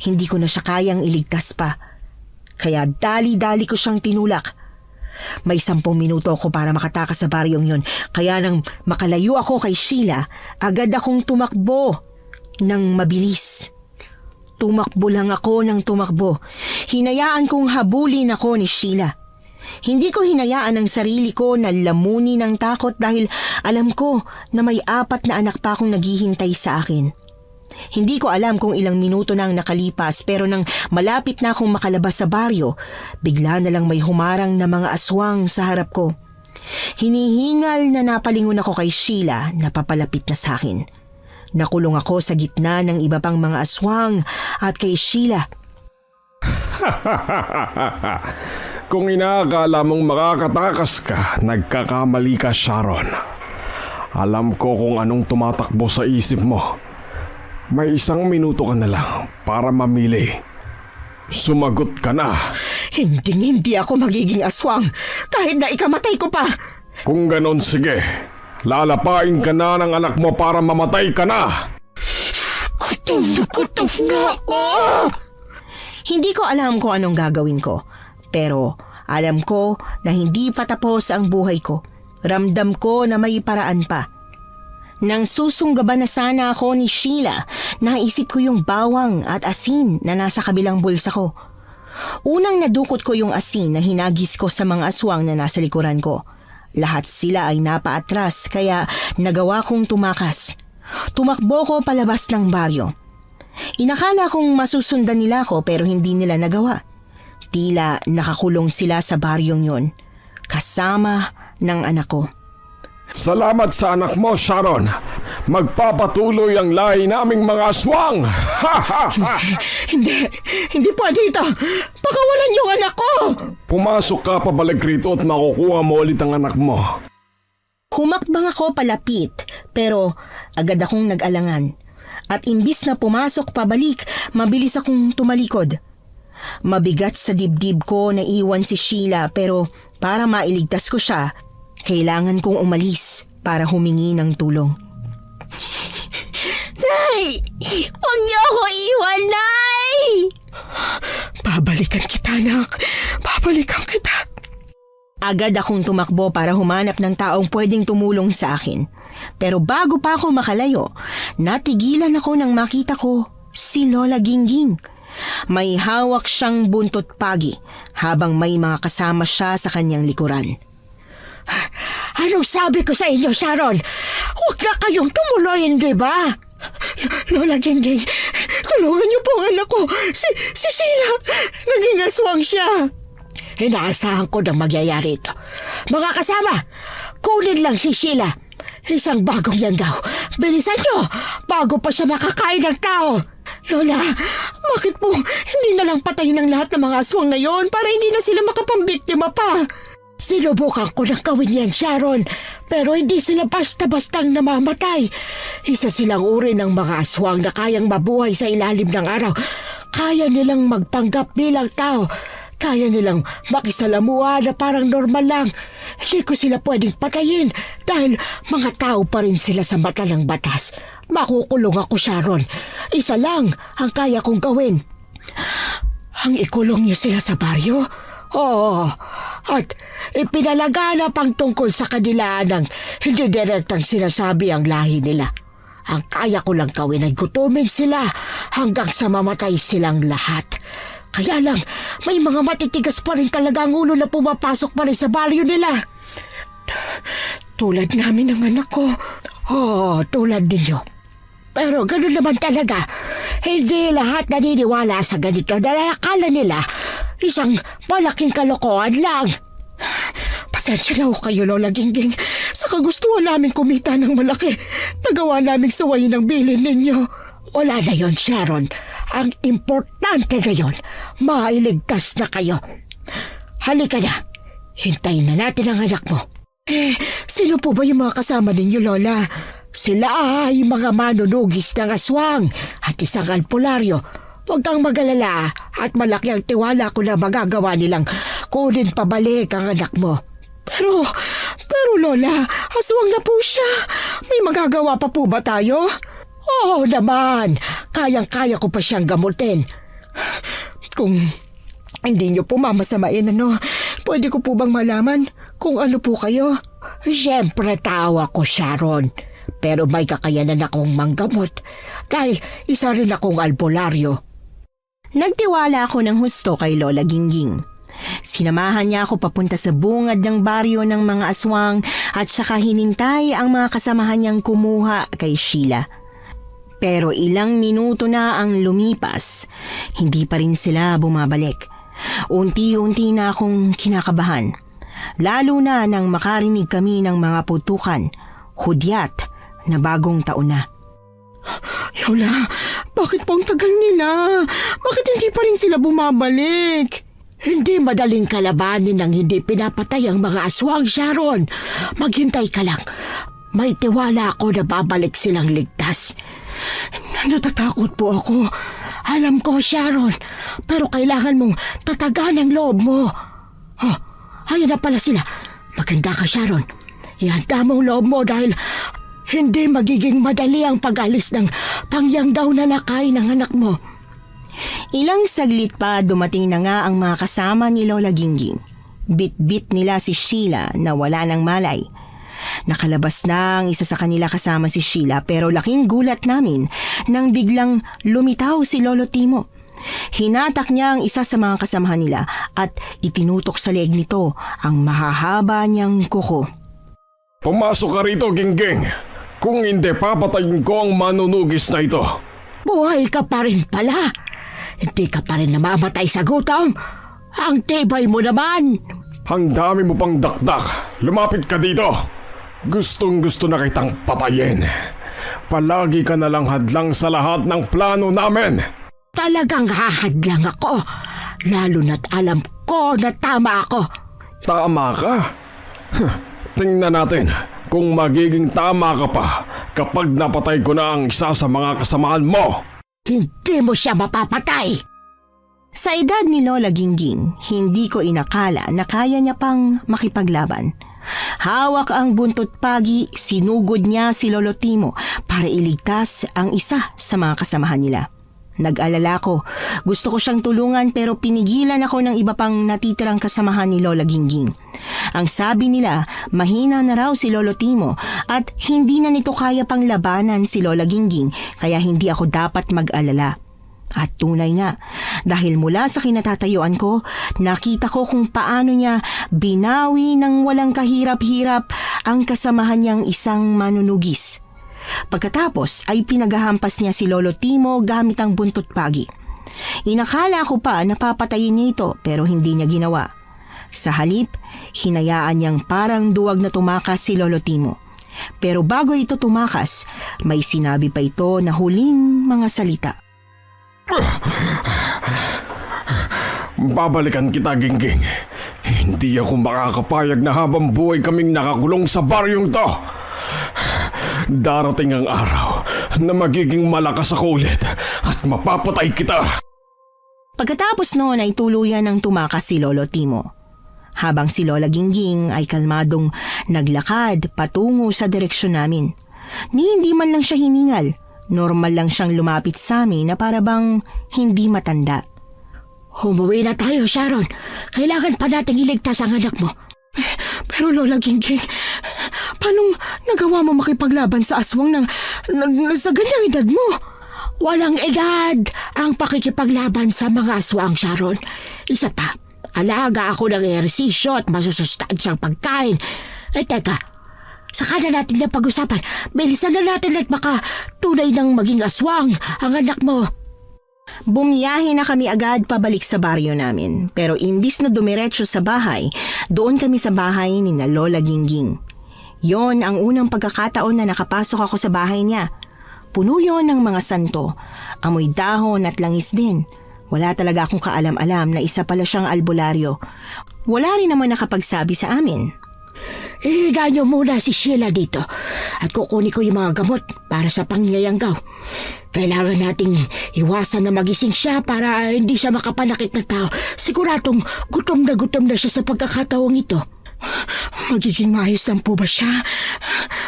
hindi ko na siya kayang iligtas pa. Kaya dali-dali ko siyang tinulak. May 10 minuto ako para makatakas sa baryong yon. Kaya nang makalayo ako kay Sheila, agad akong tumakbo ng mabilis. Tumakbo lang ako ng tumakbo. Hinayaan kong habulin ako ni Sheila. Hindi ko hinayaan ang sarili ko na lamunin ng takot dahil alam ko na may 4 na anak pa akong naghihintay sa akin. Hindi ko alam kung ilang minuto na ang nakalipas pero nang malapit na akong makalabas sa baryo, bigla na lang may humarang na mga aswang sa harap ko. Hinihingal na napalingon ako kay Sheila na papalapit na sa akin. Nakulong ako sa gitna ng iba pang mga aswang at kay Sheila. Kung inaakala mong makakatakas ka, nagkakamali ka, Sharon. Alam ko kung anong tumatakbo sa isip mo. May 1 minuto ka na lang para mamili. Sumagot ka na. Hindi ako magiging aswang kahit na ikamatay ko pa. Kung ganon, sige. Lalapain ka na ng anak mo para mamatay ka na. Gutom na ako. Hindi ko alam kung anong gagawin ko. Pero alam ko na hindi pa tapos ang buhay ko. Ramdam ko na may paraan pa. Nang susunggaban na sana ako ni Sheila, naisip ko yung bawang at asin na nasa kabilang bulsa ko. Unang nadukot ko yung asin na hinagis ko sa mga aswang na nasa likuran ko. Lahat sila ay napaatras kaya nagawa kong tumakas. Tumakbo ko palabas ng baryo. Inakala kong masusundan nila ako pero hindi nila nagawa. Tila nakakulong sila sa baryong yon, kasama ng anak ko. Salamat sa anak mo, Sharon. Magpapatuloy ang lahi naming mga aswang. Hindi pwede ito. Pakawalan yung anak ko. Pumasok ka pabalik rito at makukuha mo ulit ang anak mo. Humakbang ako palapit pero agad akong nag-alangan. At imbis na pumasok pabalik, mabilis akong tumalikod. Mabigat sa dibdib ko na iwan si Sheila pero para mailigtas ko siya, kailangan kong umalis para humingi ng tulong. Nay! Huwag niyo ako iwan, Nay! Babalikan kita, anak. Babalikan kita. Agad akong tumakbo para humanap ng taong pwedeng tumulong sa akin. Pero bago pa ako makalayo, natigilan ako nang makita ko si Lola Gingging. May hawak siyang buntot pagi habang may mga kasama siya sa kanyang likuran. Anong sabi ko sa inyo, Sharon? Huwag na kayong tumuloy, hindi ba? Lola Gingging, tulungan niyo po ang anak ko. Si Sheila, naging aswang siya. Inaasahan ko na magyayari ito. Mga kasama, kunin lang si Sheila. Isang bagong yandaw. Bilisan niyo, bago pa siya makakain ng tao. Lola, bakit po hindi na lang patayin ang lahat ng mga aswang na yon para hindi na sila makapambiktima pa? Sinubukan ko na gawin yan, Sharon, pero hindi sila basta-bastang namamatay. Isa silang uri ng mga aswang na kayang mabuhay sa ilalim ng araw. Kaya nilang magpanggap bilang tao. Kaya nilang makisalamuha na parang normal lang. Hindi ko sila pwedeng patayin dahil mga tao pa rin sila sa mata ng batas. Makukulong ako, Sharon. Isa lang ang kaya kong gawin. Ang ikulong niyo sila sa baryo? Oo, At ipinalaganap ang tungkol sa kanila ng hindi direktang sinasabi ang lahi nila. Ang kaya ko lang gawin ay gutumin sila hanggang sa mamatay silang lahat. Kaya lang, may mga matitigas pa rin talaga ang ulo na pumapasok pa rin sa baryo nila. Tulad namin ng anak ko. Tulad ninyo. Pero gano'n naman talaga. Hindi lahat naniniwala sa ganito dahil akala nila isang malaking kalokohan lang. Pasensya na ho kayo, Lola Gingging. Sa kagustuhan namin kumita ng malaki, nagawa naming suwayin ang bilin ninyo. Wala na yon, Sharon. Ang importante ngayon, mailigtas na kayo. Halika na. Hintayin na natin ang anak mo. Sino po ba yung mga kasama ninyo, Lola? Sila ay mga manunugis ng aswang at isang albularyo. Huwag kang magalala at malaki ang tiwala ko na magagawa nilang kunin pabalik ang anak mo. Pero Lola, aswang na po siya. May magagawa pa po ba tayo? Oo naman, kayang-kaya ko pa siyang gamutin. Kung hindi niyo po mamasamain, pwede ko po bang malaman kung ano po kayo? Siyempre tao ako, Sharon. Pero may kakayanan akong manggamot dahil isa rin akong albularyo. Nagtiwala ako ng husto kay Lola Gingging. Sinamahan niya ako papunta sa bungad ng baryo ng mga aswang at saka hinintay ang mga kasamahan niyang kumuha kay Sheila. Pero ilang minuto na ang lumipas, hindi pa rin sila bumabalik. Unti-unti na akong kinakabahan, lalo na nang makarinig kami ng mga putukan, hudyat na bagong taon na. Lola, bakit po ang tagal nila? Bakit hindi pa rin sila bumabalik? Hindi madaling kalabanin ng hindi pinapatay ang mga aswang, Sharon. Maghintay ka lang. May tiwala ako na babalik silang ligtas. Natatakot po ako. Alam ko, Sharon. Pero kailangan mong tatagan ang loob mo. Ayan na pala sila. Maganda ka, Sharon. Ihanda mo ang loob mo dahil hindi magiging madali ang pag-alis ng pangyang daw na nakain ng anak mo. Ilang saglit pa dumating na nga ang mga kasama ni Lola Gingging. Bit-bit nila si Sheila na wala ng malay. Nakalabas na ang isa sa kanila kasama si Sheila pero laking gulat namin nang biglang lumitaw si Lolo Timo. Hinatak niya ang isa sa mga kasamahan nila at itinutok sa leeg nito ang mahahaba niyang kuko. Pumasok ka rito, Gingging. Kung hindi, papatayin ko ang manunugis na ito. Buhay ka pa rin pala. Hindi ka pa rin namamatay sa gutom. Ang tibay mo naman. Ang dami mo pang dakdak. Lumapit ka dito. Gustong-gusto na kitang patayin. Palagi ka na lang hadlang sa lahat ng plano namin. Talagang hahadlang ako. Lalo na't alam ko na tama ako. Tama ka? Tingnan natin kung magiging tama ka pa kapag napatay ko na ang isa sa mga kasamahan mo. Hindi mo siya mapapatay. Sa edad ni Lola Gingging, hindi ko inakala na kaya niya pang makipaglaban. Hawak ang buntot pagi, sinugod niya si Lolo Timo para iligtas ang isa sa mga kasamahan nila. Nag-alala ko, gusto ko siyang tulungan pero pinigilan ako ng iba pang natitirang kasamahan ni Lola Gingging. Ang sabi nila, mahina na raw si Lolo Timo at hindi na nito kaya pang labanan si Lola Gingging kaya hindi ako dapat mag-alala. At tunay nga, dahil mula sa kinatatayuan ko, nakita ko kung paano niya binawi ng walang kahirap-hirap ang kasamahan niyang isang manunugis. Pagkatapos ay pinaghahampas niya si Lolo Timo gamit ang buntot pagi. Inakala ko pa na papatayin niya ito pero hindi niya ginawa. Sa halip, hinayaan niyang parang duwag na tumakas si Lolo Timo. Pero bago ito tumakas, may sinabi pa ito na huling mga salita. Babalikan kita, Gingging. Hindi ako makakapayag na habang buhay kaming nakakulong sa baryong to. Darating ang araw na magiging malakas ako ulit at mapapatay kita. Pagkatapos noon ay tuluyan ng tumakas si Lolo Timo. Habang si Lola Gingging ay kalmadong naglakad patungo sa direksyon namin. Hindi man lang siya hiningal. Normal lang siyang lumapit sa amin na para bang hindi matanda. Umuwi na tayo, Sharon. Kailangan pa nating iligtas ang anak mo. Pero Lola Gingging, paano nagawa mo makipaglaban sa aswang sa ganyang edad mo? Walang edad ang pakikipaglaban sa mga aswang, Sharon. Isa pa, alaga ako ng ehersisyo at masusustansyang pagkain. Teka, saka na natin na pag-usapan. Bilisan na natin at baka tunay ng maging aswang ang anak mo. Bumiyahe na kami agad pabalik sa baryo namin. Pero imbis na dumiretso sa bahay, doon kami sa bahay ni na Lola Gingging. Yon ang unang pagkakataon na nakapasok ako sa bahay niya. Puno yon ng mga santo, amoy dahon at langis din. Wala talaga akong kaalam-alam na isa pala siyang albularyo. Wala rin naman nakapagsabi sa amin. Ihiga niyo muna si Sheila dito at kukunin ko yung mga gamot para sa pangyayanggaw. Kailangan nating iwasan na magising siya para hindi siya makapanakit ng tao. Siguradong gutom na siya sa pagkakataong ito. Magiging maayos lang po ba siya?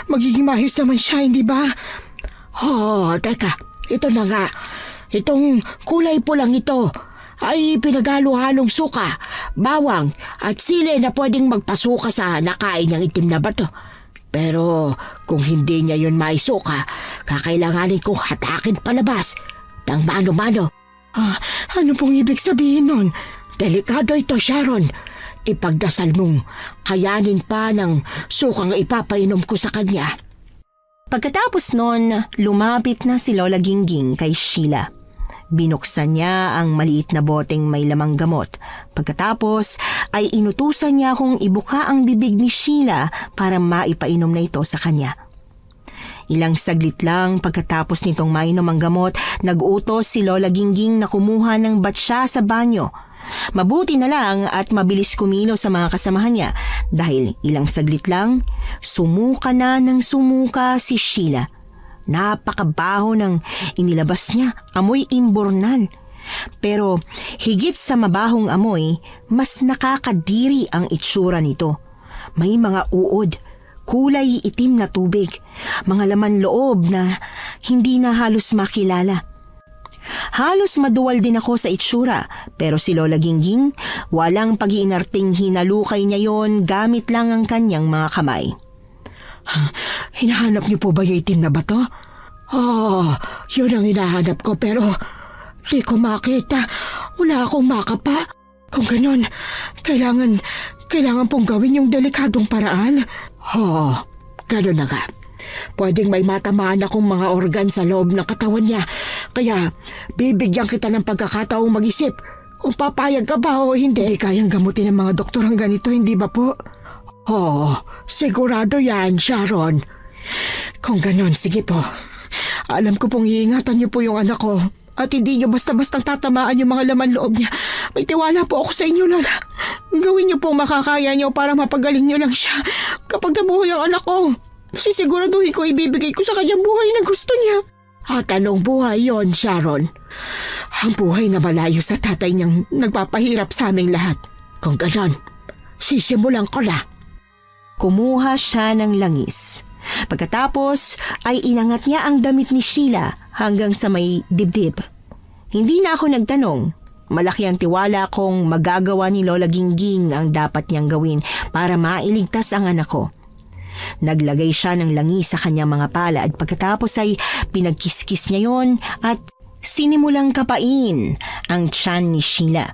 Magiging maayos naman siya, hindi ba? Teka, ito na nga. Itong kulay pulang ito ay pinagalo-halong suka, bawang at sili na pwedeng magpasuka sa nakain niyang itim na bato. Pero kung hindi niya yun maisuka, kakailanganin kong hatakin palabas ng mano-mano. Ano pong ibig sabihin nun? Delikado ito, Sharon. Ipagdasal mong kayanin pa ng sukang ipapainom ko sa kanya. Pagkatapos nun, lumapit na si Lola Gingging kay Sheila. Binuksan niya ang maliit na boteng may lamang gamot. Pagkatapos ay inutusan niya akong ibuka ang bibig ni Sheila para maipainom na ito sa kanya. Ilang saglit lang pagkatapos nitong mainom ang gamot, nag-utos si Lola Gingging na kumuha ng batsa sa banyo. Mabuti na lang at mabilis kumilos sa mga kasamahan niya dahil ilang saglit lang, sumuka na ng sumuka si Sheila. Napakabaho ng inilabas niya, amoy imbornal. Pero higit sa mabahong amoy, mas nakakadiri ang itsura nito. May mga uod, kulay itim na tubig, mga laman loob na hindi na halos makilala. Halos maduwal din ako sa itsura, pero si Lola Gingging, walang pag-iinarting hinalukay niya yon gamit lang ang kanyang mga kamay. Hinahanap niyo po ba yung itim na bato? Yun ang hinahanap ko pero di ko makita. Wala akong makapa. Kung ganun, kailangan pong gawin yung delikadong paraan. Ganun na nga. Pwedeng may matamaan akong mga organ sa loob ng katawan niya. Kaya bibigyan kita ng pagkakataong mag-isip. Kung papayag ka ba o hindi, kayang gamutin ng mga doktor ang ganito, hindi ba po? Sigurado yan, Sharon. Kung ganun, sige po. Alam ko pong iingatan niyo po yung anak ko at hindi niyo basta-bastang tatamaan yung mga laman loob niya. May tiwala po ako sa inyo, Lola. Gawin niyo pong makakaya niyo para mapagaling niyo lang siya. Kapag nabuhay ang anak ko, sisiguraduhin ko ibibigay ko sa kanyang buhay na gusto niya. At anong buhay yon, Sharon? Ang buhay na malayo sa tatay niyang nagpapahirap sa aming lahat. Kung ganon, sisimulan ko na. Kumuha siya ng langis. Pagkatapos ay inangat niya ang damit ni Sheila hanggang sa may dibdib. Hindi na ako nagtanong. Malaki ang tiwala kong magagawa ni Lola Gingging ang dapat niyang gawin para mailigtas ang anak ko. Naglagay siya ng langis sa kanyang mga pala at pagkatapos ay pinagkiskis niya yon at sinimulang kapain ang tiyan ni Sheila.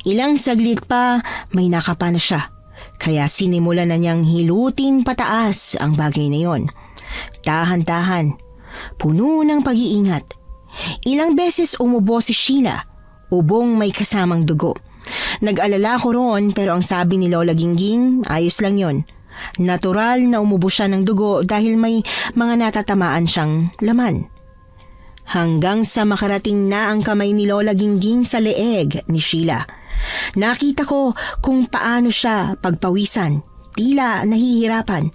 Ilang saglit pa may nakapa na siya. Kaya sinimulan na niyang hilutin pataas ang bagay na yon. Dahan-dahan, puno ng pag-iingat. Ilang beses umubo si Sheila, ubong may kasamang dugo. Nag-alala ko roon pero ang sabi ni Lola Gingging, ayos lang yon. Natural na umubo siya ng dugo dahil may mga natatamaan siyang laman. Hanggang sa makarating na ang kamay ni Lola Gingging sa leeg ni Sheila. Nakita ko kung paano siya pagpawisan, tila nahihirapan.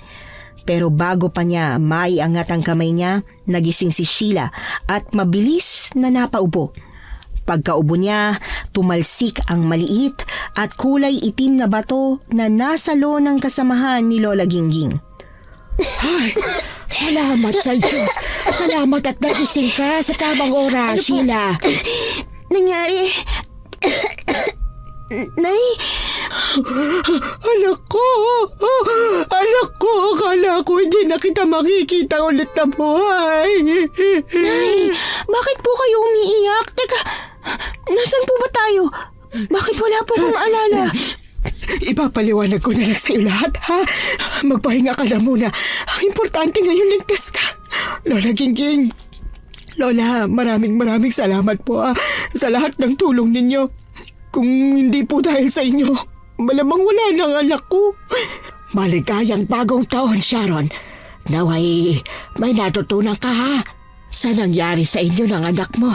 Pero bago pa niya maiangat ang kamay niya, nagising si Sheila at mabilis na napaupo. Pagkaubo niya, tumalsik ang maliit at kulay itim na bato na nasa lo ng kasamahan ni Lola Gingging. Ay, salamat sa Diyos. Salamat at nagising ka sa tamang oras, Sheila. Nangyari, Nay, Anak ko! Anak ko! Akala ko hindi na kita makikita ulit na buhay. Nay, bakit po kayo umiiyak? Teka, nasan po ba tayo? Bakit wala po kong alala? Ipapaliwanag ko na lang sa'yo lahat, ha? Magpahinga ka na muna. Ang importante ngayon, ligtas ka. Lola Gingging. Lola, maraming salamat po, sa lahat ng tulong ninyo. Kung hindi po dahil sa inyo, malamang wala ng anak ko. Maligayang bagong taon, Sharon. Naway, may natutunan ka, ha? Sa nangyari sa inyo ng anak mo.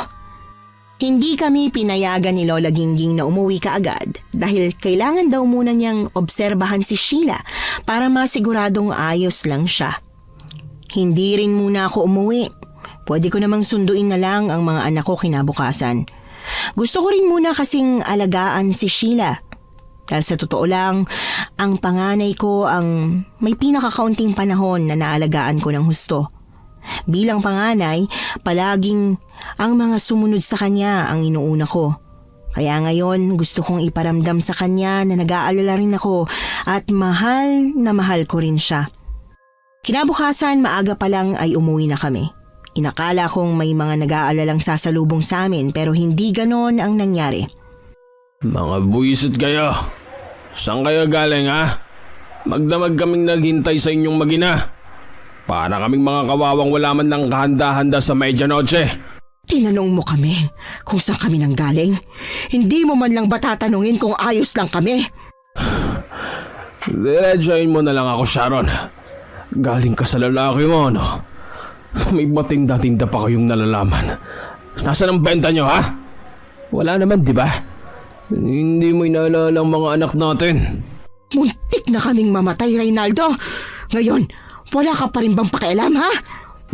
Hindi kami pinayagan ni Lola Gingging na umuwi kaagad dahil kailangan daw muna niyang obserbahan si Sheila para masiguradong ayos lang siya. Hindi rin muna ako umuwi. Pwede ko namang sunduin na lang ang mga anak ko kinabukasan. Gusto ko rin muna kasing alagaan si Sheila. Dahil sa totoo lang, ang panganay ko ang may pinakakaunting panahon na naalagaan ko ng husto. Bilang panganay, palaging ang mga sumunod sa kanya ang inuuna ko. Kaya ngayon gusto kong iparamdam sa kanya na nag-aalala rin ako at mahal na mahal ko rin siya. Kinabukasan maaga pa lang ay umuwi na kami. Inakala kong may mga nag-aalalang sasalubong sa amin pero hindi ganon ang nangyari. Mga buwisit kayo. Saan kayo galing, ha? Magdamag kaming naghintay sa inyong magina. Para kaming mga kawawang wala man ng kahanda-handa sa medianoche. Tinanong mo kami kung saan kami nanggaling. Hindi mo man lang ba tatanungin kung ayos lang kami? Diretsahin mo na lang ako, Sharon. Galing ka sa lalaki mo, no? May batinda-tinda pa kayong nalalaman. Nasaan ang benta nyo, ha? Wala naman, di ba? Hindi mo inaalala ang mga anak natin. Muntik na kaming mamatay, Reynaldo. Ngayon, wala ka pa rin bang pakialam, ha?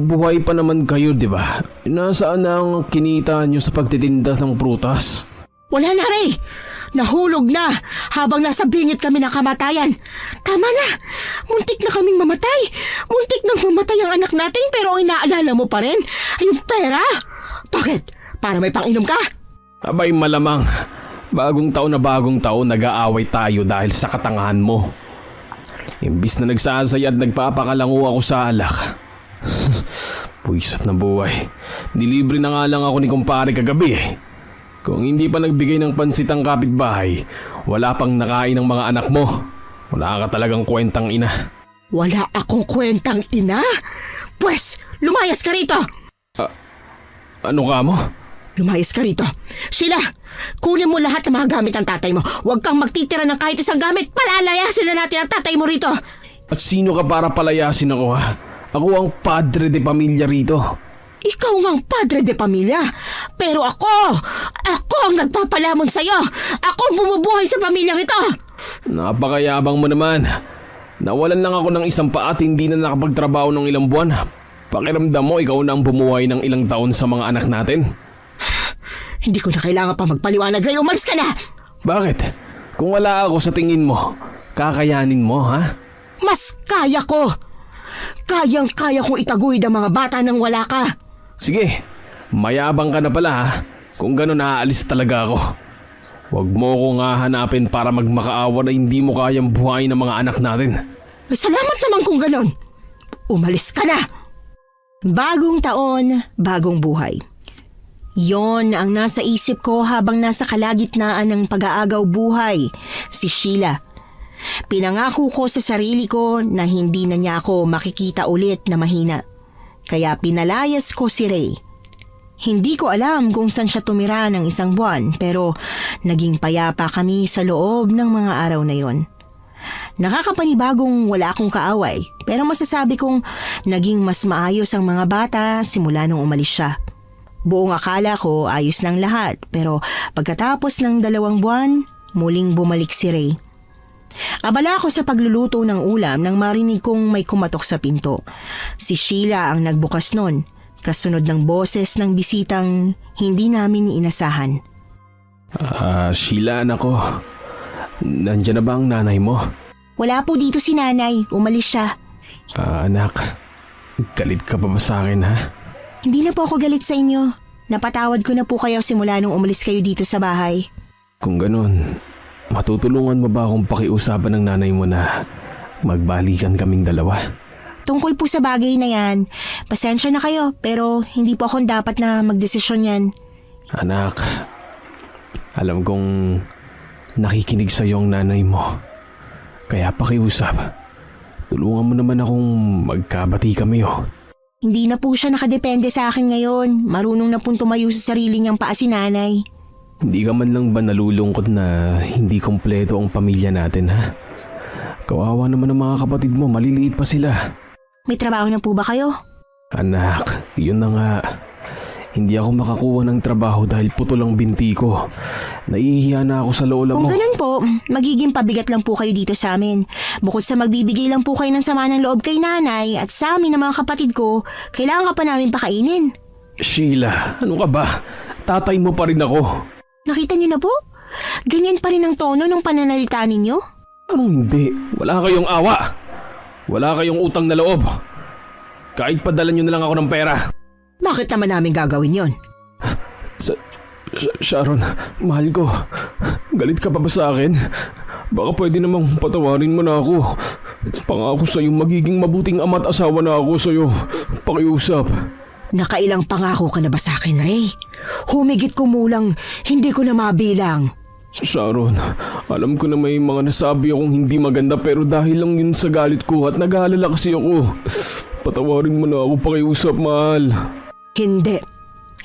Buhay pa naman kayo, di ba? Nasaan na ang kinita nyo sa pagtitinda ng prutas? Wala na, Ray. Nahulog na habang nasa bingit kami ng kamatayan. Tama na. Muntik na kaming mamatay. Muntik nang mamatay ang anak natin pero ang inaalala mo pa rin ay yung pera. Bakit? Para may pang-inom ka? Abay malamang. Bagong taon nag-aaway tayo dahil sa katangahan mo. Imbis na nagsasaya at nagpapakalango ako sa alak. Puwisat na buhay. Nilibre na nga lang ako ni kumpare kagabi. Kung hindi pa nagbigay ng pansit ang kapitbahay, wala pang nakain ng mga anak mo. Wala ka talagang kwentang ina. Wala akong kwentang ina? Pwes, lumayas ka rito! Ano ka mo? Lumayas ka rito. Sheila, kunin mo lahat ng mga gamit ng tatay mo. Huwag kang magtitira ng kahit isang gamit. Palalayasin na natin ang tatay mo rito. At sino ka para palayasin ako, ha? Ako ang padre de pamilya rito. Ikaw ngang padre de pamilya. Pero ako ang nagpapalamon sa'yo. Ako ang bumubuhay sa pamilyang ito. Napakayabang mo naman. Nawalan lang ako ng isang paa at hindi na nakapagtrabaho ng ilang buwan. Pakiramdam mo ikaw na ang bumuhay ng ilang taon sa mga anak natin. Hindi ko na kailangan pa magpaliwanag, Ray. Umalis ka na! Bakit? Kung wala ako sa tingin mo, kakayanin mo, ha? Mas kaya ko! Kayang-kaya kong itaguyod ang mga bata nang wala ka. Sige, mayabang ka na pala, ha? Kung gano'n naaalis talaga ako. Huwag mo ko nga hanapin para magmakaawa na hindi mo kayang buhayin ng mga anak natin. Ay, salamat naman kung ganon. Umalis ka na! Bagong taon, bagong buhay. Yon ang nasa isip ko habang nasa kalagitnaan ng pag-aagaw buhay, si Sheila. Pinangako ko sa sarili ko na hindi na niya ako makikita ulit na mahina. Kaya pinalayas ko si Ray. Hindi ko alam kung saan siya tumira ng isang buwan pero naging payapa kami sa loob ng mga araw na yon. Nakakapanibagong wala akong kaaway pero masasabi kong naging mas maayos ang mga bata simula nung umalis siya. Buong akala ko ayos ng lahat pero pagkatapos ng 2 buwan, muling bumalik si Ray. Abala ako sa pagluluto ng ulam nang marinig kong may kumatok sa pinto. Si Sheila ang nagbukas nun, kasunod ng boses ng bisitang hindi namin inasahan. Sheila, anak ko. Nandiyan na ba ang nanay mo? Wala po dito si nanay, umalis siya. Anak, galit ka pa ba sa akin, ha? Hindi na po ako galit sa inyo. Napatawad ko na po kayo simula nung umalis kayo dito sa bahay. Kung ganun, matutulungan mo ba akong pakiusapan ng nanay mo na magbalikan kaming dalawa? Tungkol po sa bagay na yan, pasensya na kayo pero hindi po ako dapat na magdesisyon yan. Anak, alam kong nakikinig sa'yo ang nanay mo. Kaya pakiusap. Tulungan mo naman akong magkabati kami Hindi na po siya nakadepende sa akin ngayon. Marunong na pong tumayo sa sarili niyang paa si nanay. Hindi ka man lang ba nalulungkot na hindi kompleto ang pamilya natin, ha? Kawawa naman ang mga kapatid mo, maliliit pa sila. May trabaho na po ba kayo? Anak, yun na nga. Hindi ako makakuha ng trabaho dahil putol ang binti ko. Naihiya na ako sa lola mo. Kung ganun po, magiging pabigat lang po kayo dito sa amin. Bukod sa magbibigay lang po kayo ng sama ng loob kay nanay at sa amin ng mga kapatid ko, kailangan ka pa namin pakainin. Sheila, ano ka ba? Tatay mo pa rin ako. Nakita niyo na po? Ganyan pa rin ang tono ng pananalita ninyo? Anong hindi? Wala kayong awa. Wala kayong utang na loob. Kahit padala nyo na lang ako ng pera. Bakit naman namin gagawin yon? Sharon, mahal ko. Galit ka pa ba sa akin? Baka pwede namang patawarin mo na ako. Pangako sa'yo magiging mabuting ama at asawa na ako sa'yo. Pakiusap. Nakailang pangako ka na ba sa akin, Ray? Humigit kumulang, hindi ko na mabilang. Sharon, alam ko na may mga nasabi akong hindi maganda pero dahil lang yun sa galit ko at nag-aalala kasi ako. Patawarin mo na ako, pakiusap, mahal. Hindi.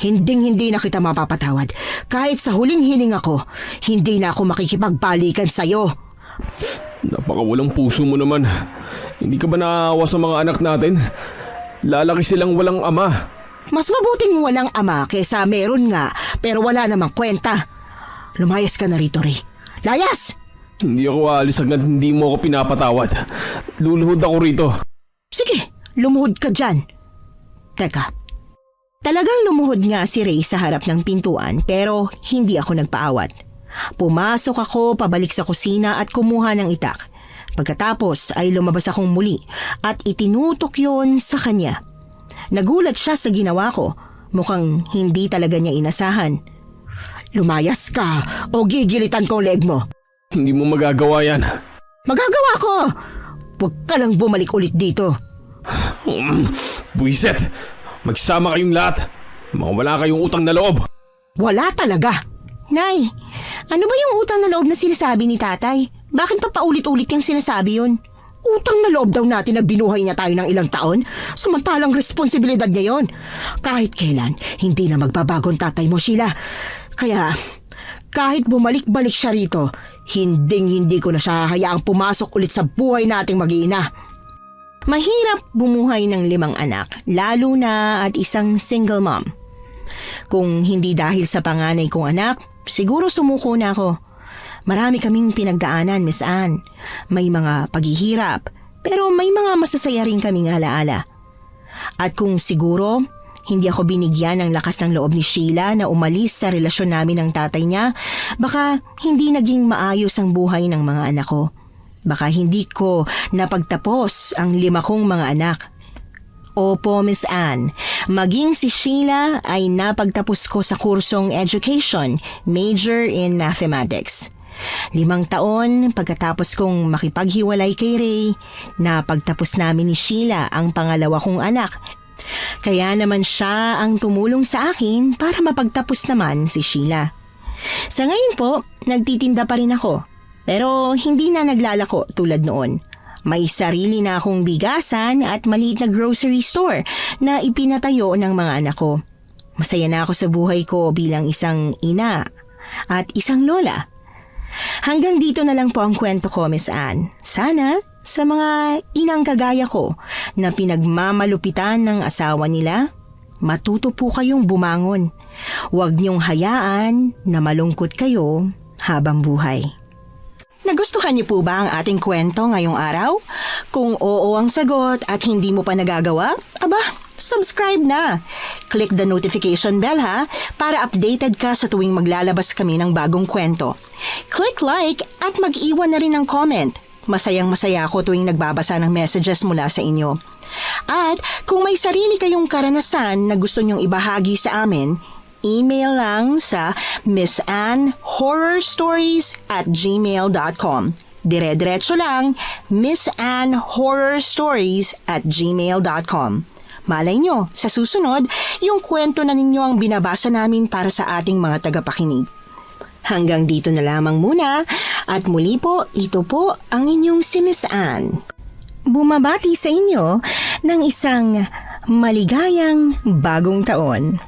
Hindi na kita mapapatawad. Kahit sa huling hininga ko, hindi na ako makikipagbalikan sa'yo. Napakawalang puso mo naman. Hindi ka ba naaawa sa mga anak natin? Lalaki silang walang ama. Mas mabuting walang ama kaysa meron nga pero wala namang kwenta. Lumayas ka na rito, Ray. Layas! Hindi ako aalis hanggang hindi mo ako pinapatawad. Luluhod ako rito. Sige, lumuhod ka dyan. Teka. Talagang lumuhod nga si Ray sa harap ng pintuan pero hindi ako nagpaawat. Pumasok ako pabalik sa kusina at kumuha ng itak. Pagkatapos ay lumabas akong muli at itinutok yon sa kanya. Nagulat siya sa ginawa ko. Mukhang hindi talaga niya inasahan. Lumayas ka o gigilitan ko ang leeg mo. Hindi mo magagawa yan. Magagawa ko! Huwag ka lang bumalik ulit dito. Buiset! Magsama kayong lahat. Mga wala kayong utang na loob. Wala talaga. Nay, ano ba yung utang na loob na sinasabi ni tatay? Bakit pa paulit-ulit yung sinasabi yun? Utang na loob daw natin na binuhay niya tayo ng ilang taon, samantalang responsibilidad niya yon. Kahit kailan, hindi na magbabagong tatay mo, Sheila. Kaya, kahit bumalik-balik siya rito, hindi ko na siya hayaang pumasok ulit sa buhay nating mag-iina. Mahirap bumuhay ng 5 anak, lalo na at isang single mom. Kung hindi dahil sa panganay kong anak, siguro sumuko na ako. Marami kaming pinagdaanan, Miss Anne. May mga paghihirap, pero may mga masasaya rin kaming alaala. At kung siguro, hindi ako binigyan ng lakas ng loob ni Sheila na umalis sa relasyon namin ng tatay niya, baka hindi naging maayos ang buhay ng mga anak ko. Baka hindi ko napagtapos ang 5 kong mga anak. Opo, Miss Anne. Maging si Sheila ay napagtapos ko sa kursong education, major in mathematics. 5 taon pagkatapos kong makipaghiwalay kay Ray, napagtapos namin ni Sheila ang pangalawa kong anak. Kaya naman siya ang tumulong sa akin para mapagtapos naman si Sheila. Sa ngayon po, nagtitinda pa rin ako. Pero hindi na naglalako tulad noon. May sarili na akong bigasan at maliit na grocery store na ipinatayo ng mga anak ko. Masaya na ako sa buhay ko bilang isang ina at isang lola. Hanggang dito na lang po ang kwento ko, Miss Anne. Sana sa mga inang kagaya ko na pinagmamalupitan ng asawa nila, matuto po kayong bumangon. Huwag niyong hayaan na malungkot kayo habang buhay. Nagustuhan niyo po ba ang ating kwento ngayong araw? Kung oo ang sagot at hindi mo pa nagagawa, aba, subscribe na. Click the notification bell ha, para updated ka sa tuwing maglalabas kami ng bagong kwento. Click like at mag-iwan na rin ng comment. Masayang-masaya ako tuwing nagbabasa ng messages mula sa inyo. At kung may sarili kayong karanasan na gusto nyong ibahagi sa amin, email lang sa missanhorrorstories@gmail.com. Dire-diretso lang, missanhorrorstories@gmail.com. Malay nyo, sa susunod, yung kwento na ninyo ang binabasa namin para sa ating mga tagapakinig. Hanggang dito na lamang muna at muli po, ito po ang inyong si Miss Anne. Bumabati sa inyo ng isang maligayang bagong taon.